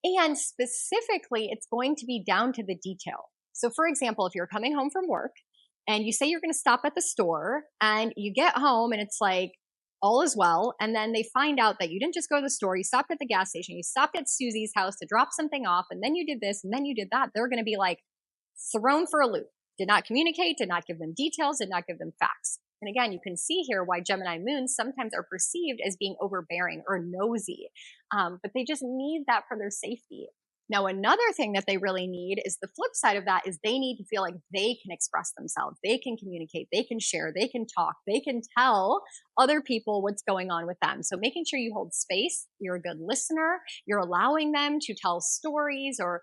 And specifically, it's going to be down to the detail. So for example, if you're coming home from work and you say you're going to stop at the store and you get home and it's like, all is well. And then they find out that you didn't just go to the store, you stopped at the gas station, you stopped at Susie's house to drop something off, and then you did this, and then you did that. They're going to be like thrown for a loop. Did not communicate, did not give them details, did not give them facts. And again, you can see here why Gemini moons sometimes are perceived as being overbearing or nosy, but they just need that for their safety. Now, another thing that they really need is the flip side of that is they need to feel like they can express themselves. They can communicate, they can share, they can talk, they can tell other people what's going on with them. So making sure you hold space, you're a good listener, you're allowing them to tell stories or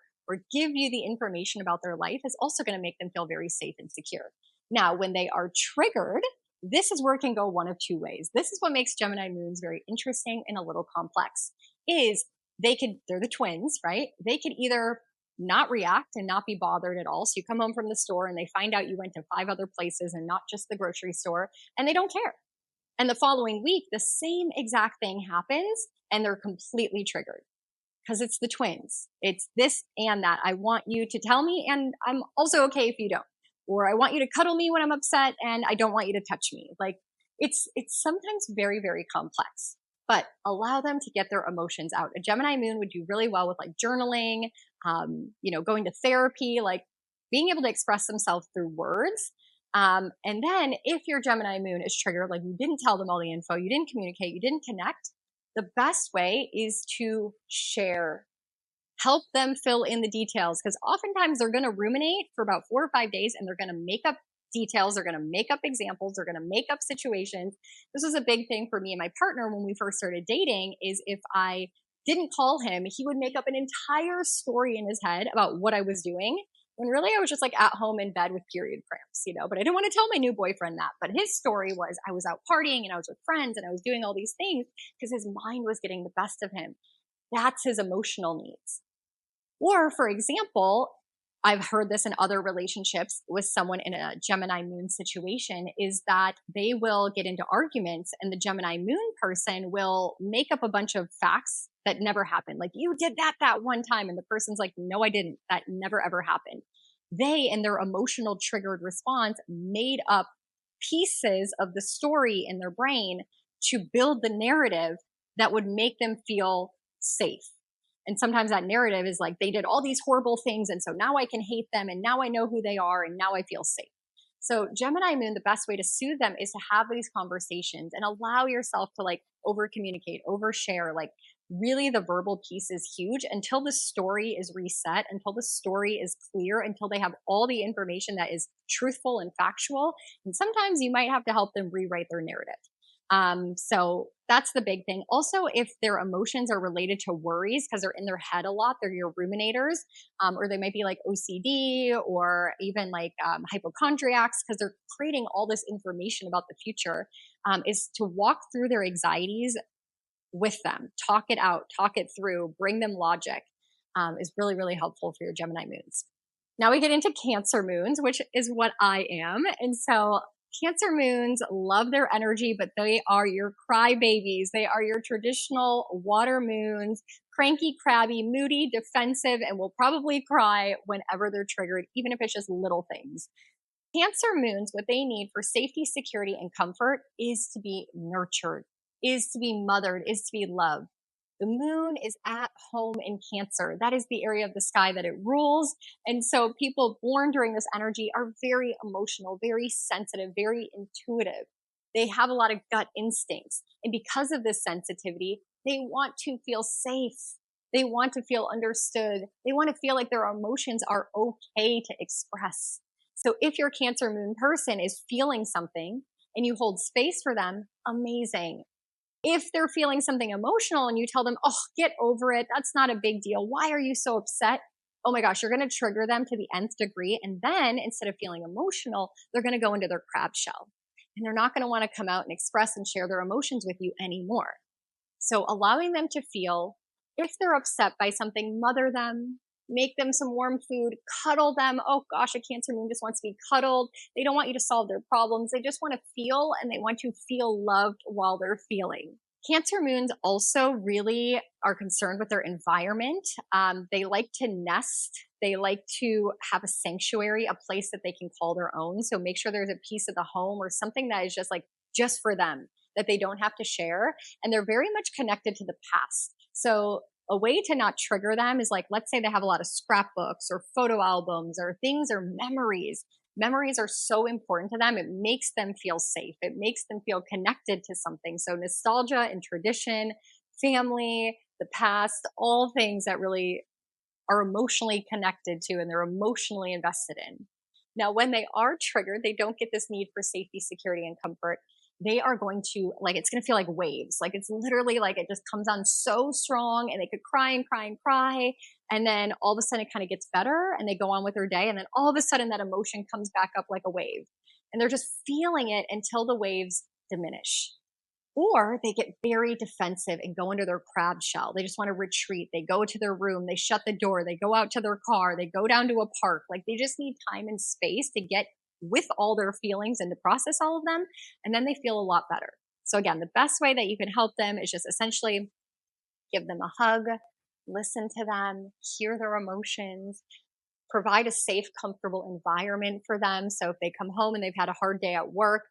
give you the information about their life is also going to make them feel very safe and secure. Now, when they are triggered, this is where it can go one of two ways. This is what makes Gemini moons very interesting and a little complex, is they're the twins, right? They could either not react and not be bothered at all. So you come home from the store and they find out you went to 5 other places and not just the grocery store, and they don't care. And the following week, the same exact thing happens and they're completely triggered because it's the twins. It's this and that. I want you to tell me and I'm also okay if you don't. Or I want you to cuddle me when I'm upset and I don't want you to touch me. Like it's sometimes very, very complex. But allow them to get their emotions out. A Gemini moon would do really well with like journaling, going to therapy, like being able to express themselves through words. And then if your Gemini moon is triggered, like you didn't tell them all the info, you didn't communicate, you didn't connect, the best way is to share. Help them fill in the details because oftentimes they're going to ruminate for about 4 or 5 days and they're going to make up details. They're going to make up examples. They're going to make up situations. This was a big thing for me and my partner when we first started dating is if I didn't call him, he would make up an entire story in his head about what I was doing. When really I was just like at home in bed with period cramps, but I didn't want to tell my new boyfriend that. But his story was I was out partying and I was with friends and I was doing all these things because his mind was getting the best of him. That's his emotional needs. Or for example, I've heard this in other relationships with someone in a Gemini moon situation is that they will get into arguments and the Gemini moon person will make up a bunch of facts that never happened. Like you did that one time. And the person's like, no, I didn't. That never ever happened. They, in their emotional triggered response, made up pieces of the story in their brain to build the narrative that would make them feel safe. And sometimes that narrative is like, they did all these horrible things. And so now I can hate them. And now I know who they are. And now I feel safe. So Gemini moon, the best way to soothe them is to have these conversations and allow yourself to like over communicate, overshare. Like really the verbal piece is huge until the story is reset, until the story is clear, until they have all the information that is truthful and factual. And sometimes you might have to help them rewrite their narrative. So that's the big thing. Also, if their emotions are related to worries because they're in their head a lot, they're your ruminators, or they might be like OCD or even like hypochondriacs because they're creating all this information about the future, is to walk through their anxieties with them, talk it out, talk it through, bring them logic, is really, really helpful for your Gemini moons. Now we get into Cancer moons, which is what I am. And so Cancer moons love their energy, but they are your crybabies. They are your traditional water moons, cranky, crabby, moody, defensive, and will probably cry whenever they're triggered, even if it's just little things. Cancer moons, what they need for safety, security, and comfort is to be nurtured, is to be mothered, is to be loved. The moon is at home in Cancer. That is the area of the sky that it rules. And so people born during this energy are very emotional, very sensitive, very intuitive. They have a lot of gut instincts. And because of this sensitivity, they want to feel safe. They want to feel understood. They want to feel like their emotions are okay to express. So if your Cancer moon person is feeling something and you hold space for them, amazing. If they're feeling something emotional and you tell them, oh, get over it, that's not a big deal. Why are you so upset? Oh my gosh, you're going to trigger them to the nth degree. And then instead of feeling emotional, they're going to go into their crab shell. And they're not going to want to come out and express and share their emotions with you anymore. So allowing them to feel If they're upset by something, mother them, make them some warm food, cuddle them. Oh gosh, a Cancer moon just wants to be cuddled. They don't want you to solve their problems. They just want to feel, and they want to feel loved while they're feeling. Cancer moons also really are concerned with their environment. They like to nest. They like to have a sanctuary, a place that they can call their own. So make sure there's a piece of the home or something that is just like just for them, that they don't have to share. And they're very much connected to the past. So a way to not trigger them is like, let's say they have a lot of scrapbooks or photo albums or things or memories. Memories are so important to them. It makes them feel safe. It makes them feel connected to something. So nostalgia and tradition, family, the past, all things that really are emotionally connected to and they're emotionally invested in. Now, when they are triggered, they don't get this need for safety, security, and comfort. They are going to, like, it's going to feel like waves. Like, it's literally like it just comes on so strong and they could cry and cry and cry. And then all of a sudden it kind of gets better and they go on with their day. And then all of a sudden that emotion comes back up like a wave. And they're just feeling it until the waves diminish. Or they get very defensive and go into their crab shell. They just want to retreat. They go to their room. They shut the door. They go out to their car. They go down to a park. Like, they just need time and space to get with all their feelings and to process all of them. And then they feel a lot better. So again, the best way that you can help them is just essentially give them a hug, listen to them, hear their emotions, provide a safe, comfortable environment for them. So if they come home and they've had a hard day at work,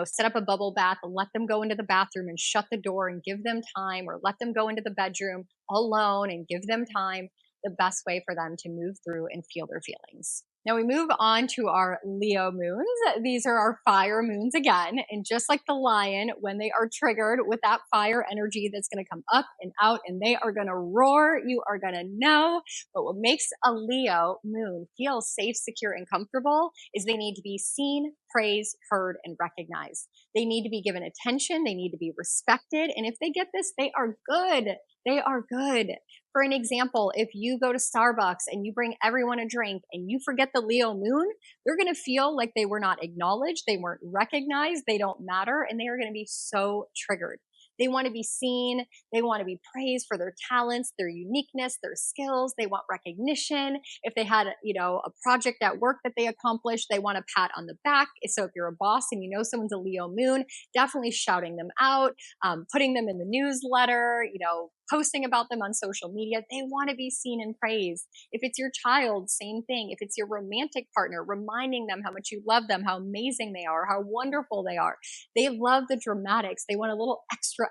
set up a bubble bath and let them go into the bathroom and shut the door and give them time, or let them go into the bedroom alone and give them time. The best way for them to move through and feel their feelings. Now we move on to our Leo moons. These are our fire moons again. And just like the lion, when they are triggered with that fire energy that's going to come up and out and they are going to roar, you are going to know. But what makes a Leo moon feel safe, secure, and comfortable is they need to be seen, praised, heard, and recognized. They need to be given attention. They need to be respected. And if they get this, they are good. They are good. For an example, if you go to Starbucks and you bring everyone a drink and you forget the Leo moon, they're going to feel like they were not acknowledged, they weren't recognized, they don't matter, and they are going to be so triggered. They want to be seen. They want to be praised for their talents, their uniqueness, their skills. They want recognition. If they had, a project at work that they accomplished, they want a pat on the back. So if you're a boss and you know someone's a Leo moon, definitely shouting them out, putting them in the newsletter, posting about them on social media. They want to be seen and praised. If it's your child, same thing. If it's your romantic partner, reminding them how much you love them, how amazing they are, how wonderful they are. They love the dramatics. They want a little extra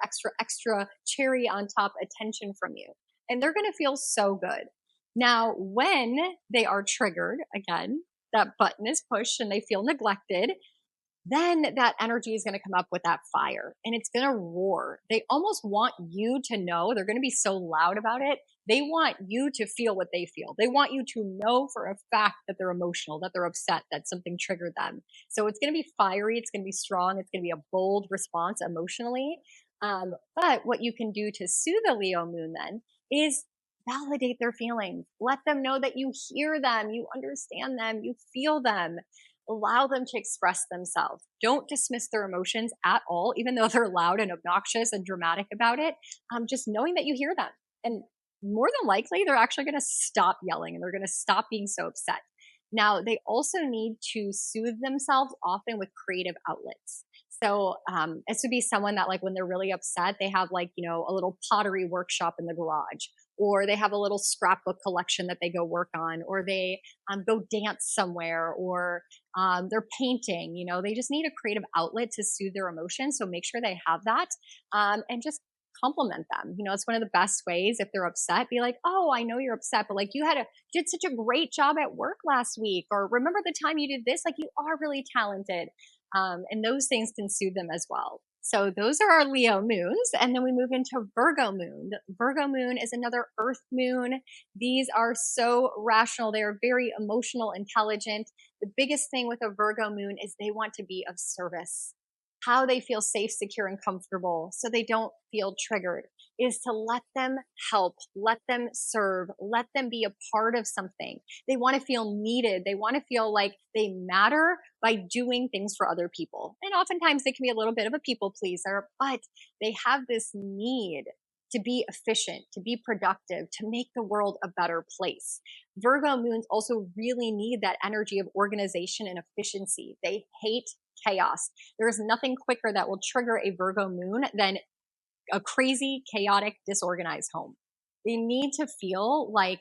cherry on top attention from you. And they're going to feel so good. Now, when they are triggered, again, that button is pushed and they feel neglected, then that energy is going to come up with that fire and it's going to roar. They almost want you to know. They're going to be so loud about it. They want you to feel what they feel. They want you to know for a fact that they're emotional, that they're upset, that something triggered them. So it's going to be fiery. It's going to be strong. It's going to be a bold response emotionally. But what you can do to soothe the Leo moon then is validate their feelings. Let them know that you hear them, you understand them, you feel them. Allow them to express themselves. Don't dismiss their emotions at all, even though they're loud and obnoxious and dramatic about it. Just knowing that you hear them. And more than likely, they're actually going to stop yelling and they're going to stop being so upset. Now, they also need to soothe themselves often with creative outlets. So this would be someone that, like, when they're really upset, they have, like, a little pottery workshop in the garage, or they have a little scrapbook collection that they go work on, or they go dance somewhere, or they're painting. They just need a creative outlet to soothe their emotions. So make sure they have that, and just compliment them. It's one of the best ways. If they're upset, be like, oh, I know you're upset, but like, you did such a great job at work last week, or remember the time you did this, like, you are really talented. And those things can soothe them as well. So those are our Leo moons. And then we move into Virgo moon. Virgo moon is another earth moon. These are so rational. They are very emotional, intelligent. The biggest thing with a Virgo moon is they want to be of service. How they feel safe, secure, and comfortable so they don't feel triggered is to let them help, let them serve, let them be a part of something. They want to feel needed. They want to feel like they matter by doing things for other people. And oftentimes they can be a little bit of a people pleaser, but they have this need to be efficient, to be productive, to make the world a better place. Virgo moons also really need that energy of organization and efficiency. They hate chaos. There is nothing quicker that will trigger a Virgo moon than a crazy, chaotic, disorganized home. They need to feel like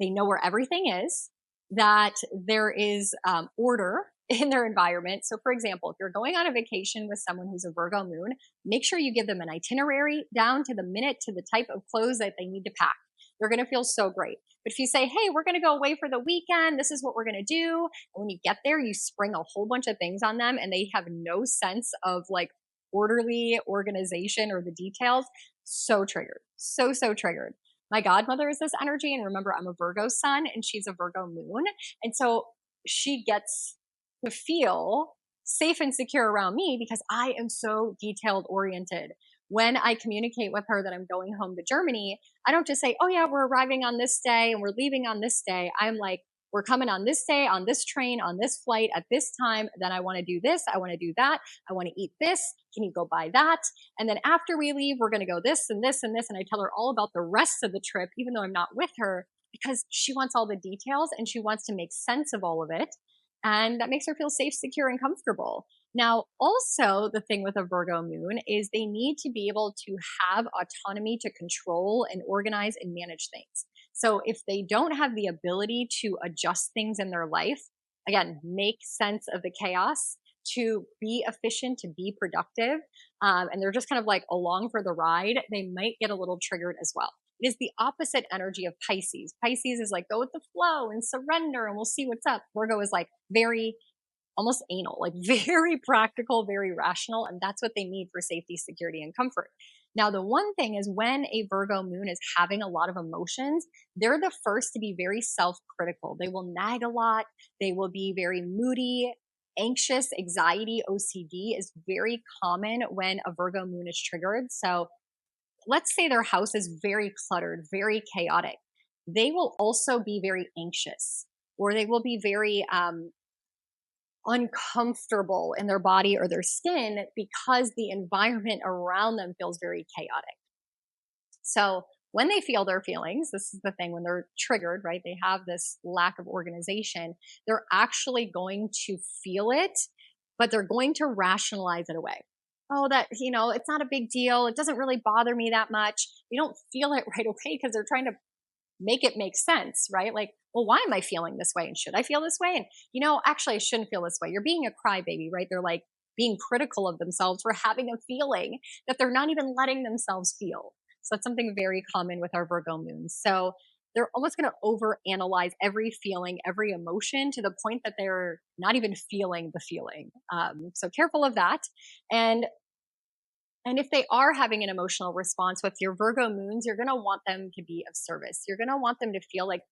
they know where everything is, that there is order in their environment. So for example, if you're going on a vacation with someone who's a Virgo moon, make sure you give them an itinerary down to the minute, to the type of clothes that they need to pack. They're going to feel so great. But if you say, hey, we're going to go away for the weekend, this is what we're going to do. And when you get there, you spring a whole bunch of things on them and they have no sense of like orderly organization or the details. So triggered. So triggered. My godmother is this energy. And remember, I'm a Virgo sun and she's a Virgo moon. And so she gets to feel safe and secure around me because I am so detailed oriented. When I communicate with her that I'm going home to Germany, I don't just say, oh yeah, we're arriving on this day and we're leaving on this day. I'm like, we're coming on this day, on this train, on this flight, at this time. Then I want to do this. I want to do that. I want to eat this. Can you go buy that? And then after we leave, we're going to go this and this and this. And I tell her all about the rest of the trip, even though I'm not with her, because she wants all the details and she wants to make sense of all of it. And that makes her feel safe, secure, and comfortable. Now, also the thing with a Virgo moon is they need to be able to have autonomy to control and organize and manage things. So if they don't have the ability to adjust things in their life, again, make sense of the chaos, to be efficient, to be productive, and they're just kind of like along for the ride, they might get a little triggered as well. It is the opposite energy of Pisces. Pisces is like, go with the flow and surrender and we'll see what's up. Virgo is like very almost anal, like very practical, very rational. And that's what they need for safety, security, and comfort. Now, the one thing is when a Virgo moon is having a lot of emotions, they're the first to be very self-critical. They will nag a lot. They will be very moody, anxious, anxiety, OCD is very common when a Virgo moon is triggered. So let's say their house is very cluttered, very chaotic. They will also be very anxious, or they will be very uncomfortable in their body or their skin because the environment around them feels very chaotic. So when they feel their feelings, this is the thing, when they're triggered, right? They have this lack of organization. They're actually going to feel it, but they're going to rationalize it away. Oh, that, it's not a big deal. It doesn't really bother me that much. You don't feel it right away because they're trying to make it make sense, right? Like, well, why am I feeling this way? And should I feel this way? And, actually, I shouldn't feel this way. You're being a crybaby, right? They're like being critical of themselves for having a feeling that they're not even letting themselves feel. So that's something very common with our Virgo moons. So they're almost going to overanalyze every feeling, every emotion to the point that they're not even feeling the feeling. So careful of that. And if they are having an emotional response with your Virgo moons, you're going to want them to be of service. You're going to want them to feel like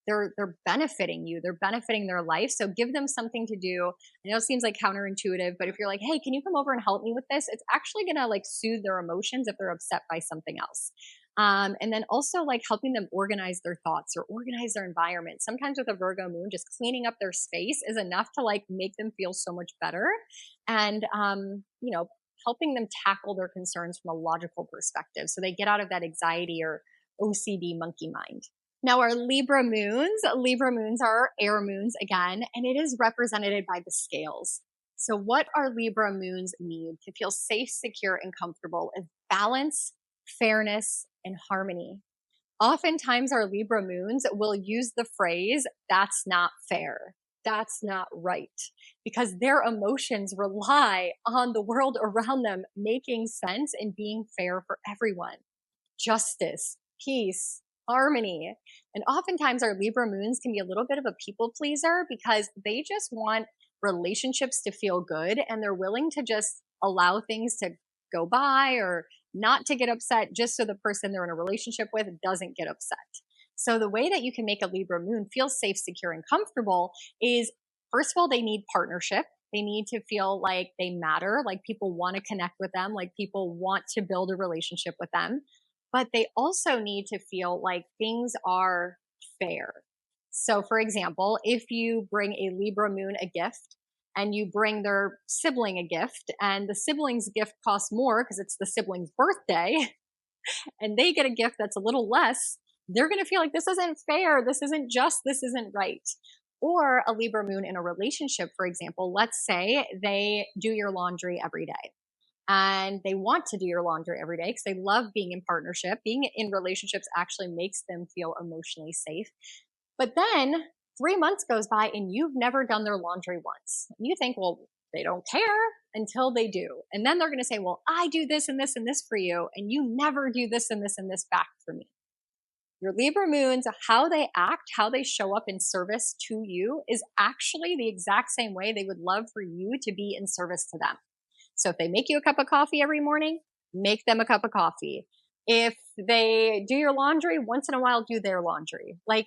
they're benefiting you. They're benefiting their life. So give them something to do. I know it seems like counterintuitive, but if you're like, hey, can you come over and help me with this? It's actually going to like soothe their emotions if they're upset by something else. And then also like helping them organize their thoughts or organize their environment. Sometimes with a Virgo moon, just cleaning up their space is enough to like make them feel so much better. And, helping them tackle their concerns from a logical perspective. So they get out of that anxiety or OCD monkey mind. Now our Libra moons are air moons again, and it is represented by the scales. So what our Libra moons need to feel safe, secure, and comfortable is balance, fairness, and harmony. Oftentimes our Libra moons will use the phrase, that's not fair. That's not right, because their emotions rely on the world around them making sense and being fair for everyone. Justice, peace, harmony. And oftentimes our Libra moons can be a little bit of a people pleaser because they just want relationships to feel good and they're willing to just allow things to go by or not to get upset just so the person they're in a relationship with doesn't get upset. So the way that you can make a Libra moon feel safe, secure, and comfortable is, first of all, they need partnership. They need to feel like they matter, like people want to connect with them, like people want to build a relationship with them. But they also need to feel like things are fair. So for example, if you bring a Libra moon a gift and you bring their sibling a gift and the sibling's gift costs more because it's the sibling's birthday, and they get a gift that's a little less, they're going to feel like this isn't fair, this isn't just, this isn't right. Or a Libra moon in a relationship, for example, let's say they do your laundry every day and they want to do your laundry every day because they love being in partnership. Being in relationships actually makes them feel emotionally safe. But then 3 months goes by and you've never done their laundry once. You think, well, they don't care until they do. And then they're going to say, well, I do this and this and this for you, and you never do this and this and this back for me. Your Libra moons, how they act, how they show up in service to you is actually the exact same way they would love for you to be in service to them. So if they make you a cup of coffee every morning, make them a cup of coffee. If they do your laundry, once in a while, do their laundry. Like,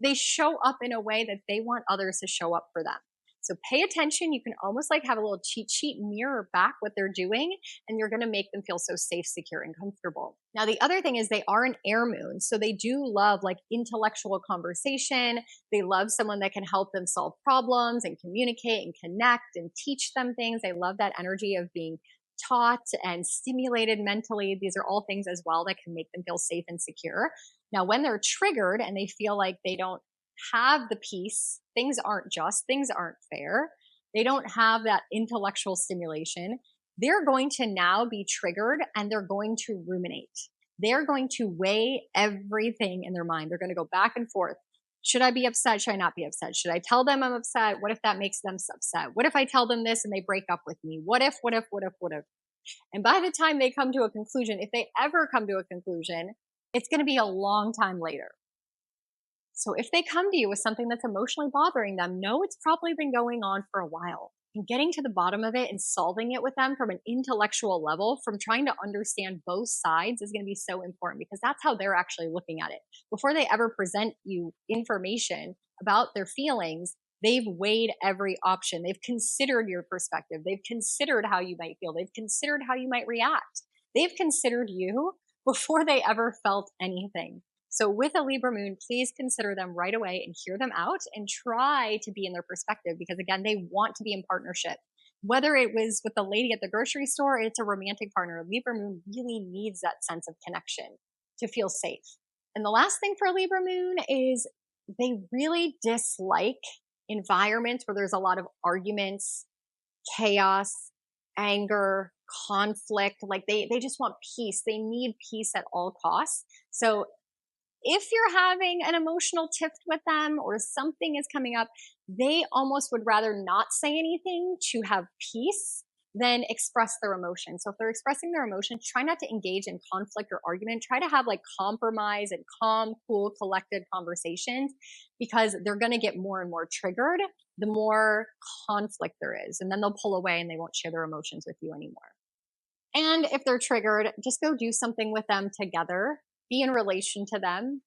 they show up in a way that they want others to show up for them. So pay attention. You can almost like have a little cheat sheet, mirror back what they're doing, and you're going to make them feel so safe, secure, and comfortable. Now, the other thing is they are an air moon. So they do love like intellectual conversation. They love someone that can help them solve problems and communicate and connect and teach them things. They love that energy of being taught and stimulated mentally. These are all things as well that can make them feel safe and secure. Now, when they're triggered and they feel like they don't have the peace, things aren't just, things aren't fair, they don't have that intellectual stimulation, they're going to now be triggered and they're going to ruminate. They're going to weigh everything in their mind. They're going to go back and forth. Should I be upset? Should I not be upset? Should I tell them I'm upset? What if that makes them upset? What if I tell them this and they break up with me? What if? And by the time they come to a conclusion, if they ever come to a conclusion, it's going to be a long time later. So if they come to you with something that's emotionally bothering them, know it's probably been going on for a while. And getting to the bottom of it and solving it with them from an intellectual level, from trying to understand both sides, is going to be so important, because that's how they're actually looking at it. Before they ever present you information about their feelings, they've weighed every option. They've considered your perspective. They've considered how you might feel. They've considered how you might react. They've considered you before they ever felt anything. So with a Libra moon, please consider them right away and hear them out and try to be in their perspective, because again, they want to be in partnership. Whether it was with the lady at the grocery store or it's a romantic partner, Libra moon really needs that sense of connection to feel safe. And the last thing for a Libra moon is they really dislike environments where there's a lot of arguments, chaos, anger, conflict. Like they just want peace. They need peace at all costs. So if you're having an emotional tiff with them or something is coming up, they almost would rather not say anything to have peace than express their emotions. So if they're expressing their emotions, try not to engage in conflict or argument. Try to have like compromise and calm, cool, collected conversations, because they're going to get more and more triggered the more conflict there is. And then they'll pull away and they won't share their emotions with you anymore. And if they're triggered, just go do something with them together. Be in relation to them,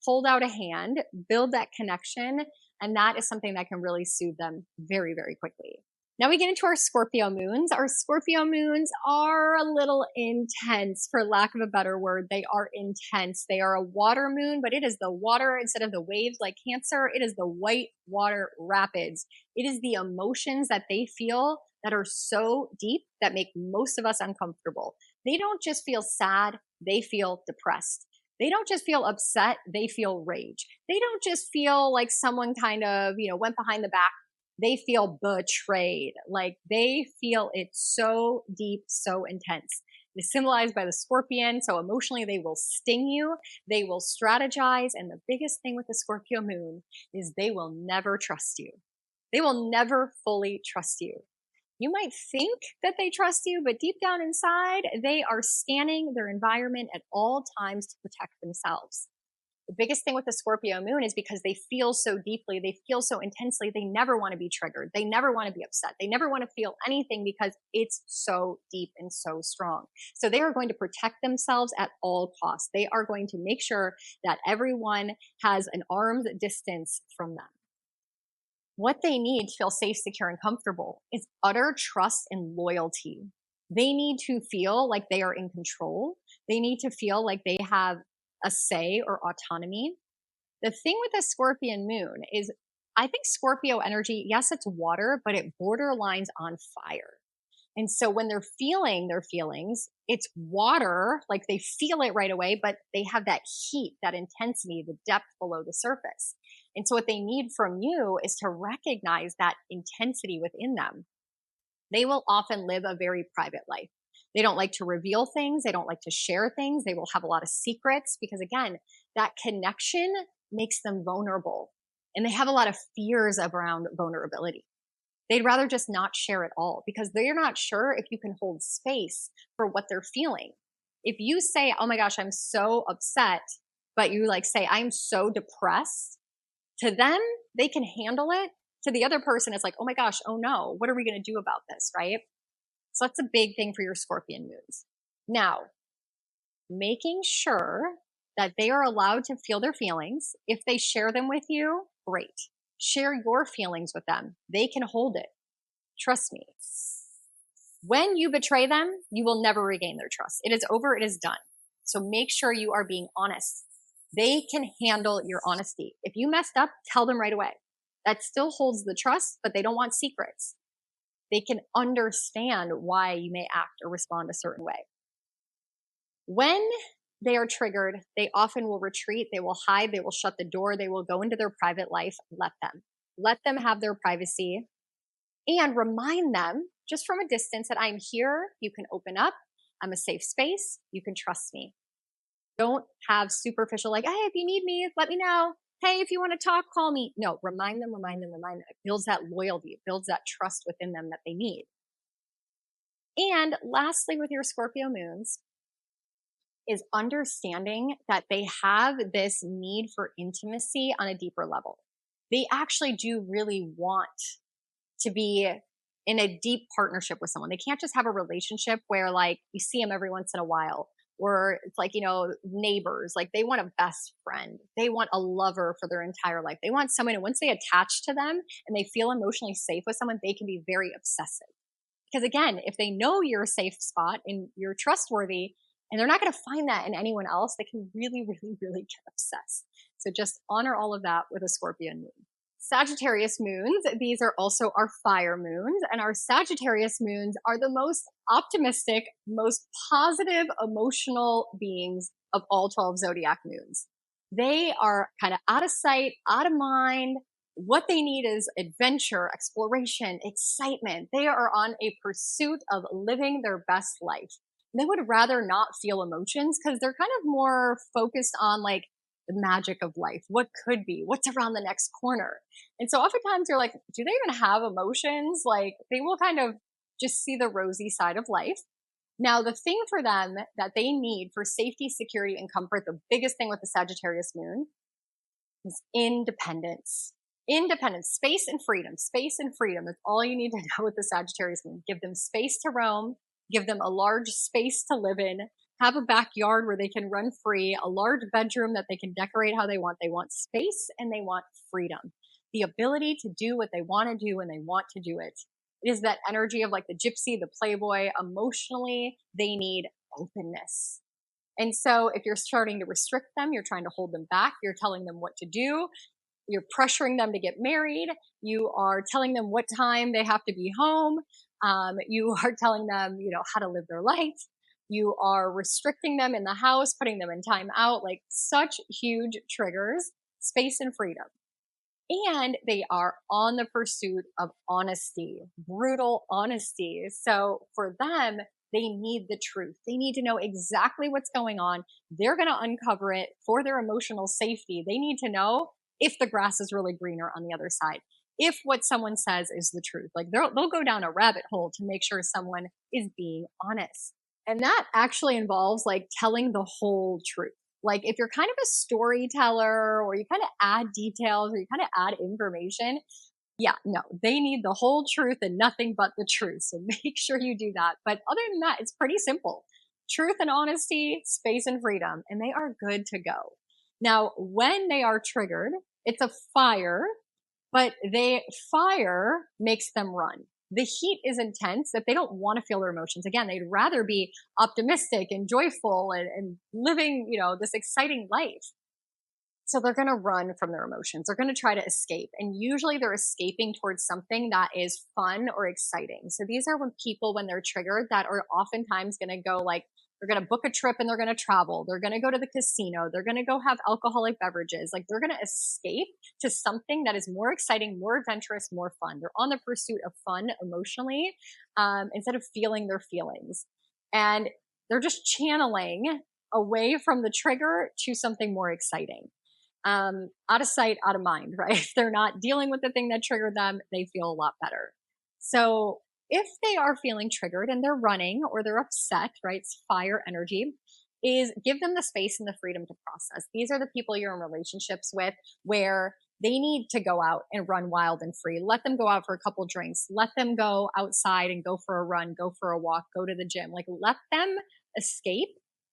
hold out a hand, build that connection, and that is something that can really soothe them very, very quickly. Now we get into our Scorpio moons. Our Scorpio moons are a little intense, for lack of a better word. They are intense. They are a water moon, but it is the water instead of the waves like Cancer. It is the white water rapids. It is the emotions that they feel that are so deep that make most of us uncomfortable. They don't just feel sad, they feel depressed. They don't just feel upset, they feel rage. They don't just feel like someone kind of, went behind the back. They feel betrayed. Like they feel it so deep, so intense. It's symbolized by the scorpion. So emotionally, they will sting you. They will strategize. And the biggest thing with the Scorpio moon is they will never trust you. They will never fully trust you. You might think that they trust you, but deep down inside, they are scanning their environment at all times to protect themselves. The biggest thing with the Scorpio moon is because they feel so deeply, they feel so intensely, they never want to be triggered. They never want to be upset. They never want to feel anything because it's so deep and so strong. So they are going to protect themselves at all costs. They are going to make sure that everyone has an arm's distance from them. What they need to feel safe, secure, and comfortable is utter trust and loyalty. They need to feel like they are in control. They need to feel like they have a say or autonomy. The thing with the Scorpion moon is, I think Scorpio energy, yes, it's water, but it borderlines on fire. And so when they're feeling their feelings, it's water, like they feel it right away, but they have that heat, that intensity, the depth below the surface. And so what they need from you is to recognize that intensity within them. They will often live a very private life. They don't like to reveal things. They don't like to share things. They will have a lot of secrets because, again, that connection makes them vulnerable. And they have a lot of fears around vulnerability. They'd rather just not share it all because they're not sure if you can hold space for what they're feeling. If you say, oh my gosh, I'm so upset, but you like say, I'm so depressed, to them, they can handle it. To the other person, it's like, oh my gosh, oh no, what are we going to do about this, right? So that's a big thing for your Scorpion moons. Now, making sure that they are allowed to feel their feelings. If they share them with you, great. Share your feelings with them. They can hold it. Trust me. When you betray them, you will never regain their trust. It is over. It is done. So make sure you are being honest. They can handle your honesty. If you messed up, tell them right away. That still holds the trust, but they don't want secrets. They can understand why you may act or respond a certain way. When they are triggered, they often will retreat, they will hide, they will shut the door, they will go into their private life. Let them have their privacy, and remind them just from a distance that I'm here, you can open up, I'm a safe space, you can trust me. Don't have superficial like, hey, if you need me, let me know. Hey, if you want to talk, call me. No, remind them. It builds that loyalty. It builds that trust within them that they need. And lastly, with your Scorpio moons, is understanding that they have this need for intimacy on a deeper level. They actually do really want to be in a deep partnership with someone. They can't just have a relationship where like you see them every once in a while, or it's like, neighbors. Like they want a best friend. They want a lover for their entire life. They want someone, and once they attach to them and they feel emotionally safe with someone, they can be very obsessive. Because again, if they know you're a safe spot and you're trustworthy, and they're not going to find that in anyone else, they can really, really, really get obsessed. So just honor all of that with a Scorpion moon. Sagittarius moons, these are also our fire moons, and our Sagittarius moons are the most optimistic, most positive emotional beings of all 12 zodiac moons. They are kind of out of sight, out of mind. What they need is adventure, exploration, excitement. They are on a pursuit of living their best life. They would rather not feel emotions because they're kind of more focused on like the magic of life. What could be? What's around the next corner? And so oftentimes you're like, do they even have emotions? Like they will kind of just see the rosy side of life. Now, the thing for them that they need for safety, security, and comfort, the biggest thing with the Sagittarius moon is independence. Independence, space and freedom. Space and freedom. That's all you need to know with the Sagittarius moon. Give them space to roam. Give them a large space to live in, have a backyard where they can run free, a large bedroom that they can decorate how they want. They want space and they want freedom. The ability to do what they want to do when they want to do it. It is that energy of like the gypsy, the playboy. Emotionally, they need openness. And so if you're starting to restrict them, you're trying to hold them back, you're telling them what to do, you're pressuring them to get married, you are telling them what time they have to be home, you are telling them, how to live their life. You are restricting them in the house, putting them in time out, like such huge triggers, space and freedom. And they are on the pursuit of honesty, brutal honesty. So for them, they need the truth. They need to know exactly what's going on. They're going to uncover it for their emotional safety. They need to know if the grass is really greener on the other side. If what someone says is the truth, like they'll go down a rabbit hole to make sure someone is being honest. And that actually involves like telling the whole truth. Like if you're kind of a storyteller or you kind of add details or you kind of add information, they need the whole truth and nothing but the truth. So make sure you do that. But other than that, it's pretty simple. Truth and honesty, space and freedom, and they are good to go. Now, when they are triggered, it's a fire. But fire makes them run. The heat is intense that they don't want to feel their emotions. Again, they'd rather be optimistic and joyful and living, this exciting life. So they're going to run from their emotions. They're going to try to escape. And usually they're escaping towards something that is fun or exciting. So these are when they're triggered, that are oftentimes going to go like, they're going to book a trip and they're going to travel. They're going to go to the casino. They're going to go have alcoholic beverages. Like they're going to escape to something that is more exciting, more adventurous, more fun. They're on the pursuit of fun emotionally, instead of feeling their feelings. And they're just channeling away from the trigger to something more exciting. Out of sight, out of mind, right? If they're not dealing with the thing that triggered them, they feel a lot better. So if they are feeling triggered and they're running or they're upset, right? It's fire energy, is give them the space and the freedom to process. These are the people you're in relationships with where they need to go out and run wild and free. Let them go out for a couple drinks. Let them go outside and go for a run, go for a walk, go to the gym. Like let them escape,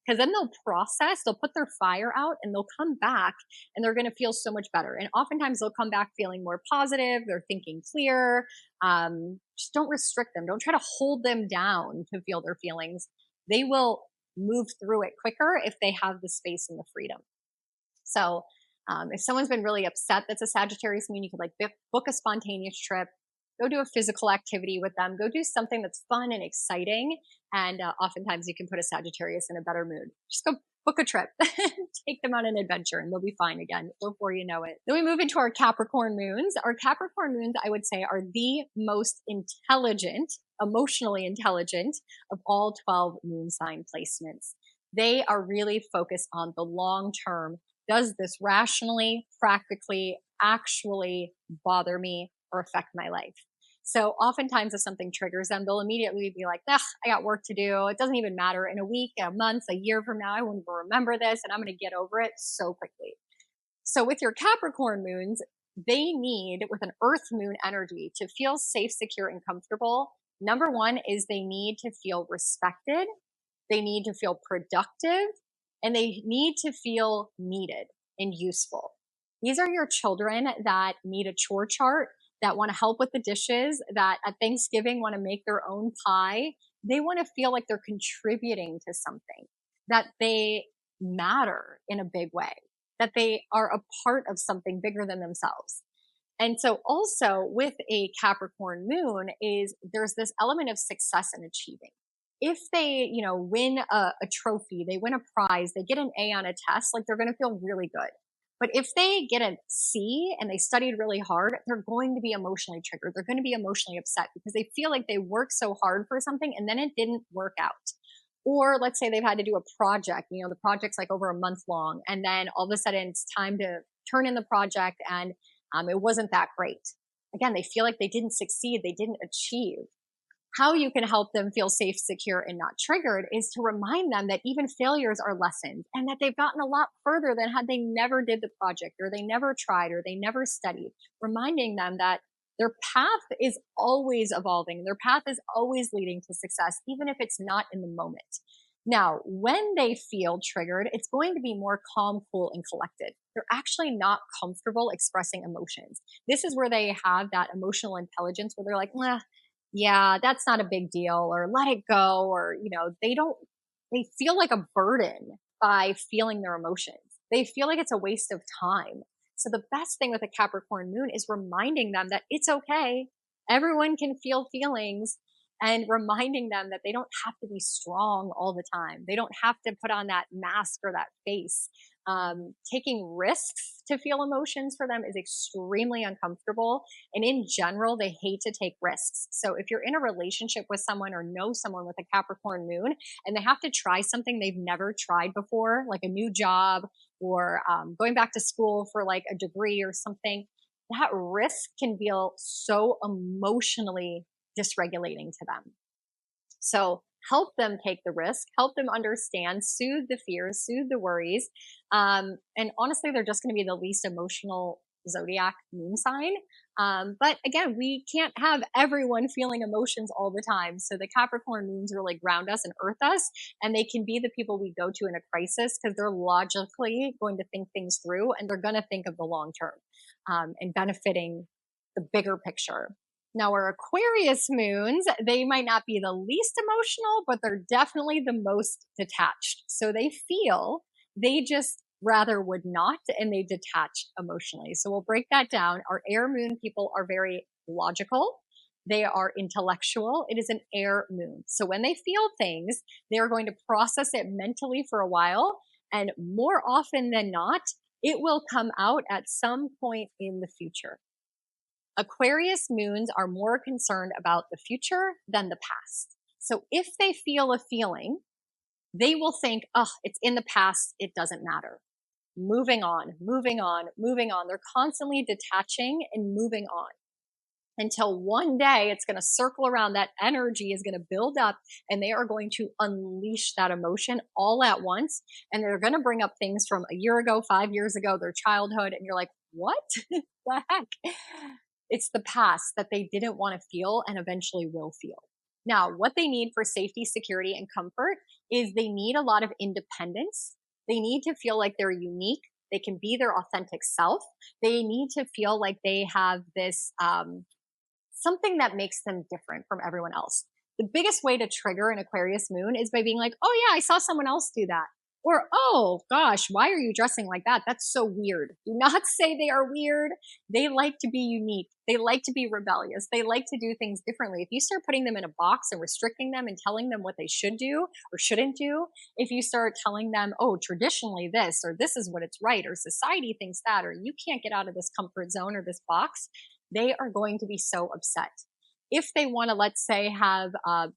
because then they'll process, they'll put their fire out and they'll come back and they're going to feel so much better. And oftentimes they'll come back feeling more positive. They're thinking clear. Just don't restrict them. Don't try to hold them down to feel their feelings. They will move through it quicker if they have the space and the freedom. So if someone's been really upset, that's a Sagittarius moon, you could like book a spontaneous trip, go do a physical activity with them, go do something that's fun and exciting. And oftentimes you can put a Sagittarius in a better mood. Just go book a trip, take them on an adventure, and they'll be fine again before you know it. Then we move into our Capricorn moons. Our Capricorn moons, I would say, are the most intelligent, emotionally intelligent of all 12 moon sign placements. They are really focused on the long term. Does this rationally, practically, actually bother me or affect my life? So oftentimes if something triggers them, they'll immediately be like, I got work to do. It doesn't even matter. In a week, a month, a year from now, I won't even remember this and I'm going to get over it so quickly. So with your Capricorn moons, they need, with an earth moon energy, to feel safe, secure, and comfortable. Number one is they need to feel respected. They need to feel productive, and they need to feel needed and useful. These are your children that need a chore chart, that want to help with the dishes, that at Thanksgiving want to make their own pie. They want to feel like they're contributing to something, that they matter in a big way, that they are a part of something bigger than themselves. And so also with a Capricorn moon is there's this element of success and achieving. If they, win a trophy, they win a prize, they get an A on a test, like they're going to feel really good. But if they get a C and they studied really hard, they're going to be emotionally triggered. They're going to be emotionally upset because they feel like they worked so hard for something and then it didn't work out. Or let's say they've had to do a project, the project's like over a month long, and then all of a sudden it's time to turn in the project and it wasn't that great. Again, they feel like they didn't succeed, they didn't achieve. How you can help them feel safe, secure, and not triggered is to remind them that even failures are lessons and that they've gotten a lot further than had they never did the project or they never tried or they never studied. Reminding them that their path is always evolving. Their path is always leading to success, even if it's not in the moment. Now, when they feel triggered, it's going to be more calm, cool, and collected. They're actually not comfortable expressing emotions. This is where they have that emotional intelligence where they're like, yeah, that's not a big deal, or let it go, or, they feel like a burden by feeling their emotions. They feel like it's a waste of time. So the best thing with a Capricorn moon is reminding them that it's okay. Everyone can feel feelings, and reminding them that they don't have to be strong all the time. They don't have to put on that mask or that face. Taking risks to feel emotions for them is extremely uncomfortable. And in general, they hate to take risks. So if you're in a relationship with someone or know someone with a Capricorn moon and they have to try something they've never tried before, like a new job or going back to school for like a degree or something, that risk can feel so emotionally dysregulating to them. So help them take the risk, help them understand, soothe the fears, soothe the worries. And honestly, they're just going to be the least emotional zodiac moon sign. But again, we can't have everyone feeling emotions all the time. So the Capricorn moons really ground us and earth us, and they can be the people we go to in a crisis because they're logically going to think things through and they're going to think of the long term and benefiting the bigger picture. Now, our Aquarius moons, they might not be the least emotional, but they're definitely the most detached. So they rather would not, and they detach emotionally. So we'll break that down. Our air moon people are very logical. They are intellectual. It is an air moon. So when they feel things, they are going to process it mentally for a while. And more often than not, it will come out at some point in the future. Aquarius moons are more concerned about the future than the past. So if they feel a feeling, they will think, oh, it's in the past. It doesn't matter. Moving on, moving on, moving on. They're constantly detaching and moving on until one day it's going to circle around. That energy is going to build up and they are going to unleash that emotion all at once. And they're going to bring up things from a year ago, 5 years ago, their childhood. And you're like, what the heck? It's the past that they didn't want to feel and eventually will feel. Now, what they need for safety, security, and comfort is they need a lot of independence. They need to feel like they're unique. They can be their authentic self. They need to feel like they have this, something that makes them different from everyone else. The biggest way to trigger an Aquarius moon is by being like, oh yeah, I saw someone else do that. Or, oh gosh, why are you dressing like that? That's so weird. Do not say they are weird. They like to be unique. They like to be rebellious. They like to do things differently. If you start putting them in a box and restricting them and telling them what they should do or shouldn't do, if you start telling them, oh, traditionally this, or this is what it's right, or society thinks that, or you can't get out of this comfort zone or this box, they are going to be so upset. If they want to, let's say, have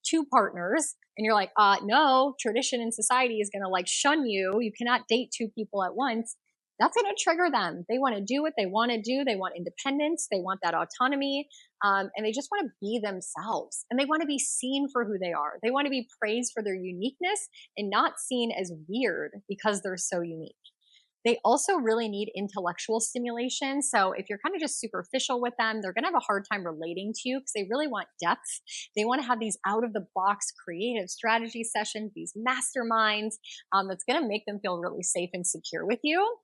2 partners, and you're like, no, tradition and society is going to like shun you. You cannot date 2 people at once. That's going to trigger them. They want to do what they want to do. They want independence. They want that autonomy. And they just want to be themselves. And they want to be seen for who they are. They want to be praised for their uniqueness and not seen as weird because they're so unique. They also really need intellectual stimulation. So if you're kind of just superficial with them, they're going to have a hard time relating to you because they really want depth. They want to have these out of the box creative strategy sessions, these masterminds, that's going to make them feel really safe and secure with you.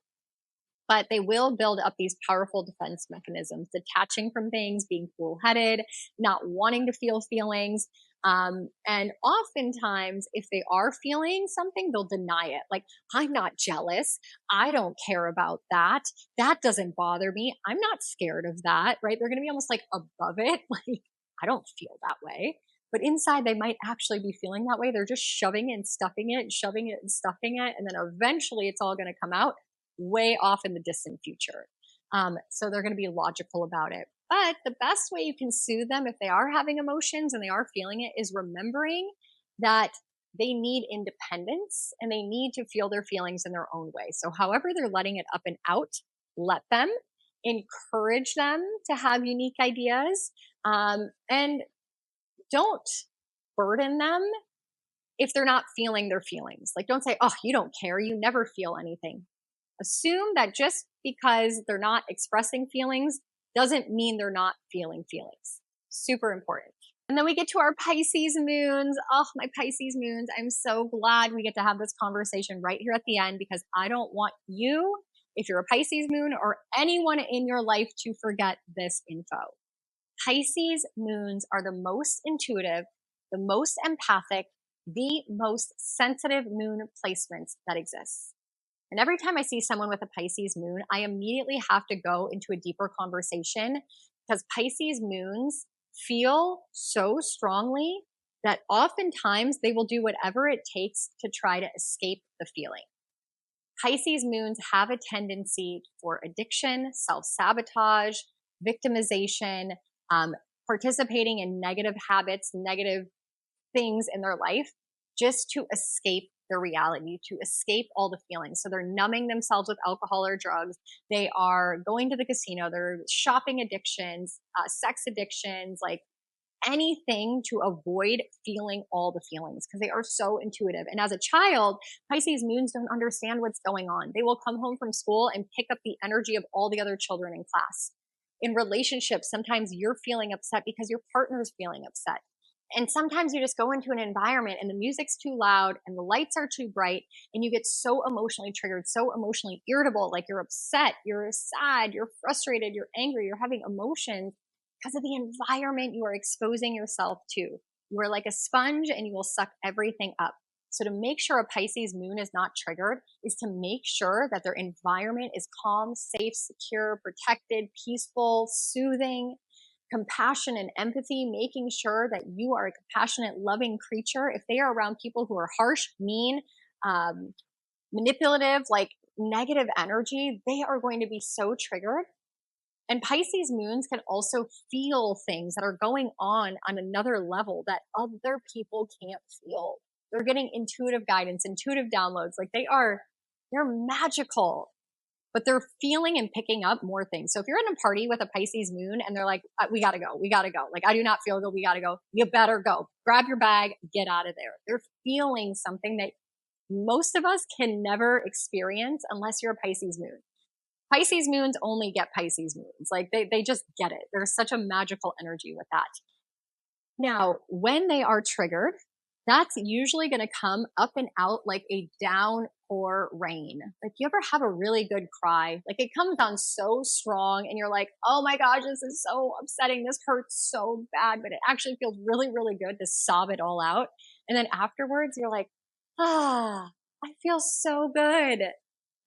But they will build up these powerful defense mechanisms, detaching from things, being cool-headed, not wanting to feel feelings. And oftentimes, if they are feeling something, they'll deny it. Like, I'm not jealous. I don't care about that. That doesn't bother me. I'm not scared of that, right? They're going to be almost like above it. Like, I don't feel that way. But inside, they might actually be feeling that way. They're just shoving it and stuffing it and shoving it and stuffing it. And then eventually it's all going to come out way off in the distant future. So they're going to be logical about it. But the best way you can soothe them if they are having emotions and they are feeling it is remembering that they need independence and they need to feel their feelings in their own way. So however they're letting it up and out, let them. Encourage them to have unique ideas, and don't burden them if they're not feeling their feelings. Like, don't say, oh, you don't care. You never feel anything. Assume that just because they're not expressing feelings doesn't mean they're not feeling feelings. Super important. And then we get to our Pisces moons. Oh, my Pisces moons. I'm so glad we get to have this conversation right here at the end because I don't want you, if you're a Pisces moon or anyone in your life, to forget this info. Pisces moons are the most intuitive, the most empathic, the most sensitive moon placements that exist. And every time I see someone with a Pisces moon, I immediately have to go into a deeper conversation because Pisces moons feel so strongly that oftentimes they will do whatever it takes to try to escape the feeling. Pisces moons have a tendency for addiction, self-sabotage, victimization, participating in negative habits, negative things in their life just to escape their reality, to escape all the feelings. So they're numbing themselves with alcohol or drugs. They are going to the casino. They're shopping addictions, sex addictions, like anything to avoid feeling all the feelings because they are so intuitive. And as a child, Pisces moons don't understand what's going on. They will come home from school and pick up the energy of all the other children in class. In relationships, sometimes you're feeling upset because your partner's feeling upset. And sometimes you just go into an environment and the music's too loud and the lights are too bright and you get so emotionally triggered, so emotionally irritable, like you're upset, you're sad, you're frustrated, you're angry, you're having emotions because of the environment you are exposing yourself to. You are like a sponge and you will suck everything up. So to make sure a Pisces moon is not triggered is to make sure that their environment is calm, safe, secure, protected, peaceful, soothing, compassion and empathy, making sure that you are a compassionate, loving creature. If they are around people who are harsh, mean, manipulative, like negative energy, they are going to be so triggered. And Pisces moons can also feel things that are going on another level that other people can't feel. They're getting intuitive guidance, intuitive downloads. Like they're magical, but they're feeling and picking up more things. So if you're in a party with a Pisces moon and they're like, we gotta go. Like, I do not feel good. We gotta go. You better go. Grab your bag, get out of there. They're feeling something that most of us can never experience unless you're a Pisces moon. Pisces moons only get Pisces moons. Like they just get it. There's such a magical energy with that. Now, when they are triggered, that's usually going to come up and out like a downpour rain. Like you ever have a really good cry? Like it comes on so strong and you're like, oh my gosh, this is so upsetting. This hurts so bad, but it actually feels really, really good to sob it all out. And then afterwards you're like, I feel so good.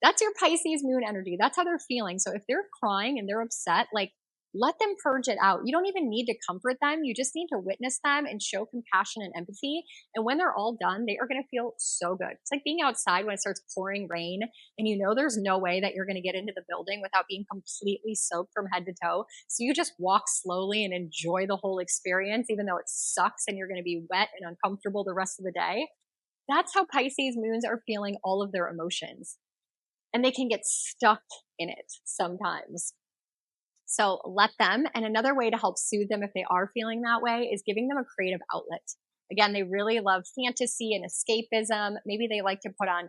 That's your Pisces moon energy. That's how they're feeling. So if they're crying and they're upset, like let them purge it out. You don't even need to comfort them. You just need to witness them and show compassion and empathy. And when they're all done, they are going to feel so good. It's like being outside when it starts pouring rain and you know there's no way that you're going to get into the building without being completely soaked from head to toe. So you just walk slowly and enjoy the whole experience, even though it sucks and you're going to be wet and uncomfortable the rest of the day. That's how Pisces moons are feeling all of their emotions. And they can get stuck in it sometimes. So let them. And another way to help soothe them if they are feeling that way is giving them a creative outlet. Again, they really love fantasy and escapism. Maybe they like to put on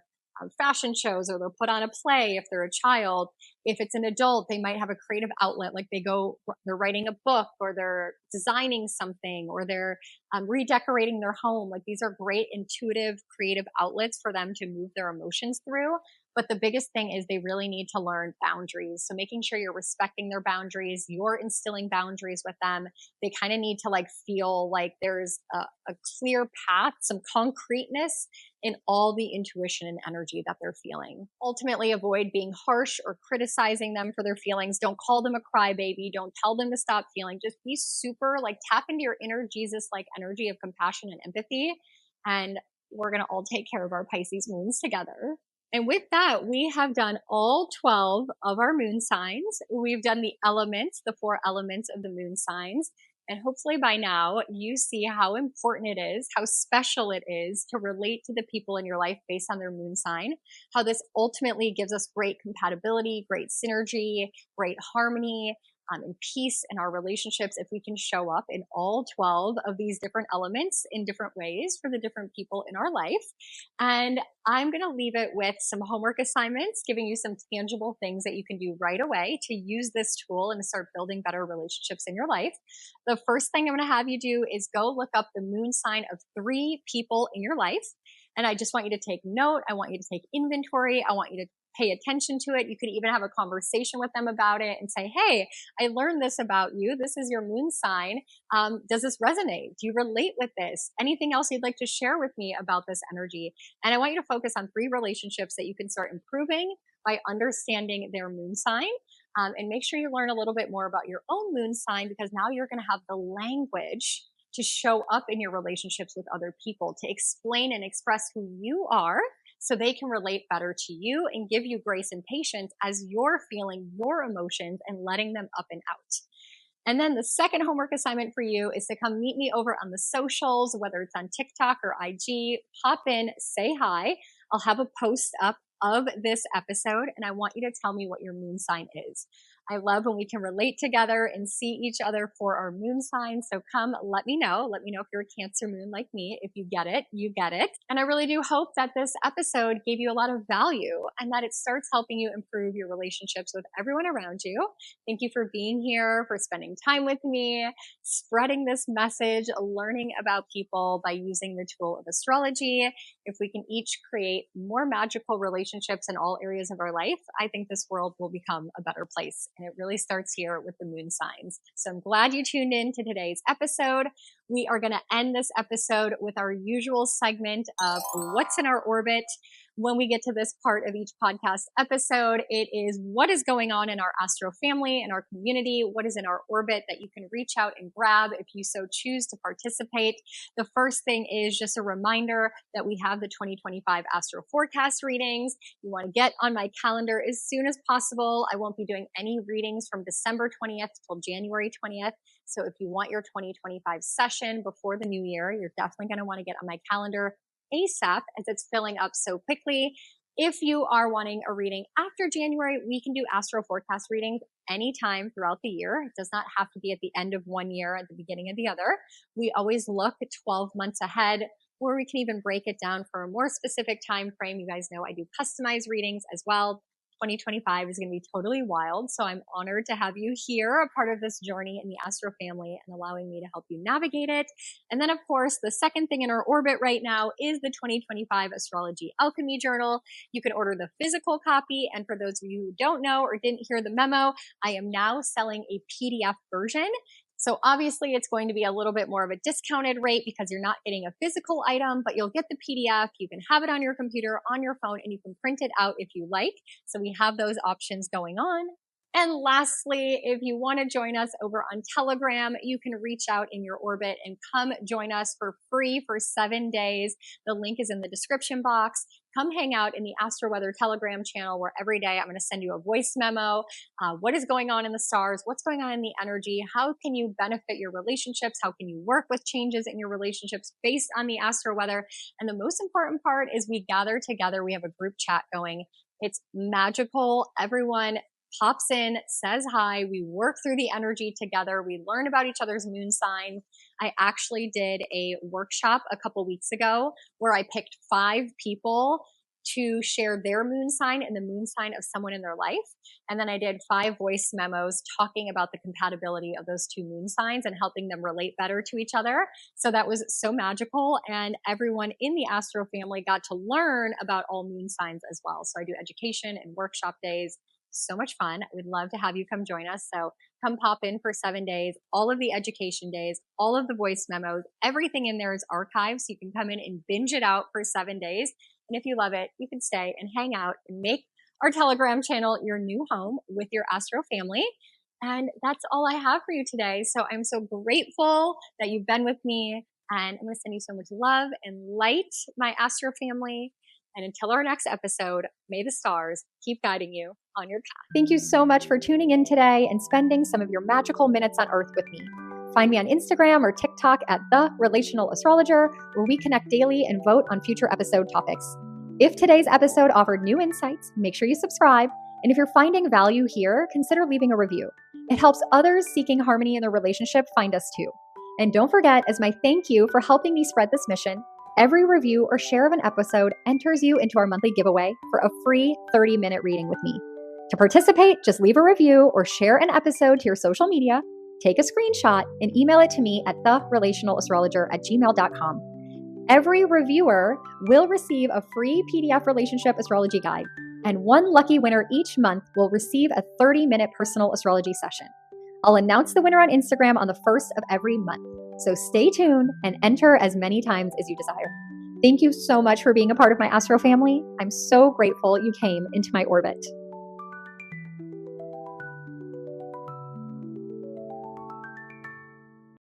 fashion shows, or they'll put on a play if they're a child. If it's an adult, they might have a creative outlet, like they're writing a book, or they're designing something, or they're redecorating their home. Like these are great intuitive, creative outlets for them to move their emotions through. But the biggest thing is they really need to learn boundaries. So making sure you're respecting their boundaries, you're instilling boundaries with them. They kind of need to like feel like there's a clear path, some concreteness in all the intuition and energy that they're feeling. Ultimately, avoid being harsh or criticizing them for their feelings. Don't call them a crybaby. Don't tell them to stop feeling. Just be super, like tap into your inner Jesus-like energy of compassion and empathy. And we're going to all take care of our Pisces moons together. And with that, we have done all 12 of our moon signs. We've done the elements, the 4 elements of the moon signs. And hopefully by now you see how important it is, how special it is to relate to the people in your life based on their moon sign, how this ultimately gives us great compatibility, great synergy, great harmony, and peace in our relationships if we can show up in all 12 of these different elements in different ways for the different people in our life. And I'm going to leave it with some homework assignments, giving you some tangible things that you can do right away to use this tool and to start building better relationships in your life. The first thing I'm going to have you do is go look up the moon sign of 3 people in your life. And I just want you to take note. I want you to take inventory. I want you to pay attention to it. You could even have a conversation with them about it and say, hey, I learned this about you. This is your moon sign. Does this resonate? Do you relate with this? Anything else you'd like to share with me about this energy? And I want you to focus on 3 relationships that you can start improving by understanding their moon sign. And make sure you learn a little bit more about your own moon sign, because now you're going to have the language to show up in your relationships with other people, to explain and express who you are, so they can relate better to you and give you grace and patience as you're feeling your emotions and letting them up and out. And then the second homework assignment for you is to come meet me over on the socials, whether it's on TikTok or IG. Pop in, say hi. I'll have a post up of this episode, and I want you to tell me what your moon sign is. I love when we can relate together and see each other for our moon signs. So come, let me know. Let me know if you're a Cancer moon like me. If you get it, you get it. And I really do hope that this episode gave you a lot of value and that it starts helping you improve your relationships with everyone around you. Thank you for being here, for spending time with me, spreading this message, learning about people by using the tool of astrology. If we can each create more magical relationships in all areas of our life, I think this world will become a better place. And it really starts here with the moon signs. So I'm glad you tuned in to today's episode. We are going to end this episode with our usual segment of what's in our orbit. When we get to this part of each podcast episode, it is what is going on in our astro family and our community, what is in our orbit that you can reach out and grab if you so choose to participate. The first thing is just a reminder that we have the 2025 astro forecast readings. You want to get on my calendar as soon as possible. I won't be doing any readings from December 20th till January 20th. So if you want your 2025 session before the new year, you're definitely going to want to get on my calendar ASAP as it's filling up so quickly. If you are wanting a reading after January, we can do astro forecast readings anytime throughout the year. It does not have to be at the end of one year, at the beginning of the other. We always look at 12 months ahead, or we can even break it down for a more specific time frame. You guys know I do customized readings as well. 2025 is going to be totally wild. So I'm honored to have you here, a part of this journey in the astro family and allowing me to help you navigate it. And then, of course, the second thing in our orbit right now is the 2025 Astrology Alchemy Journal. You can order the physical copy. And for those of you who don't know or didn't hear the memo, I am now selling a PDF version. So obviously it's going to be a little bit more of a discounted rate because you're not getting a physical item, but you'll get the PDF. You can have it on your computer, on your phone, and you can print it out if you like. So we have those options going on. And lastly, if you want to join us over on Telegram, you can reach out in your orbit and come join us for free for 7 days. The link is in the description box. Come hang out in the Astro Weather Telegram channel where every day I'm going to send you a voice memo. What is going on in the stars? What's going on in the energy? How can you benefit your relationships? How can you work with changes in your relationships based on the astro weather? And the most important part is we gather together. We have a group chat going. It's magical. Everyone pops in, says hi. We work through the energy together. We learn about each other's moon signs. I actually did a workshop a couple weeks ago where I picked 5 people to share their moon sign and the moon sign of someone in their life. And then I did 5 voice memos talking about the compatibility of those 2 moon signs and helping them relate better to each other. So that was so magical. And everyone in the Astro family got to learn about all moon signs as well. So I do education and workshop days. So much fun. I would love to have you come join us. So come pop in for 7 days, all of the education days, all of the voice memos, everything in there is archived. So you can come in and binge it out for 7 days. And if you love it, you can stay and hang out and make our Telegram channel your new home with your Astro family. And that's all I have for you today. So I'm so grateful that you've been with me, and I'm going to send you so much love and light, my Astro family. And until our next episode, may the stars keep guiding you on your path. Thank you so much for tuning in today and spending some of your magical minutes on Earth with me. Find me on Instagram or TikTok at The Relational Astrologer, where we connect daily and vote on future episode topics. If today's episode offered new insights, make sure you subscribe. And if you're finding value here, consider leaving a review. It helps others seeking harmony in their relationship find us too. And don't forget, as my thank you for helping me spread this mission, every review or share of an episode enters you into our monthly giveaway for a free 30-minute reading with me. To participate, just leave a review or share an episode to your social media, take a screenshot, and email it to me at therelationalastrologer@gmail.com. Every reviewer will receive a free PDF relationship astrology guide, and one lucky winner each month will receive a 30-minute personal astrology session. I'll announce the winner on Instagram on the 1st of every month. So stay tuned and enter as many times as you desire. Thank you so much for being a part of my Astro family. I'm so grateful you came into my orbit.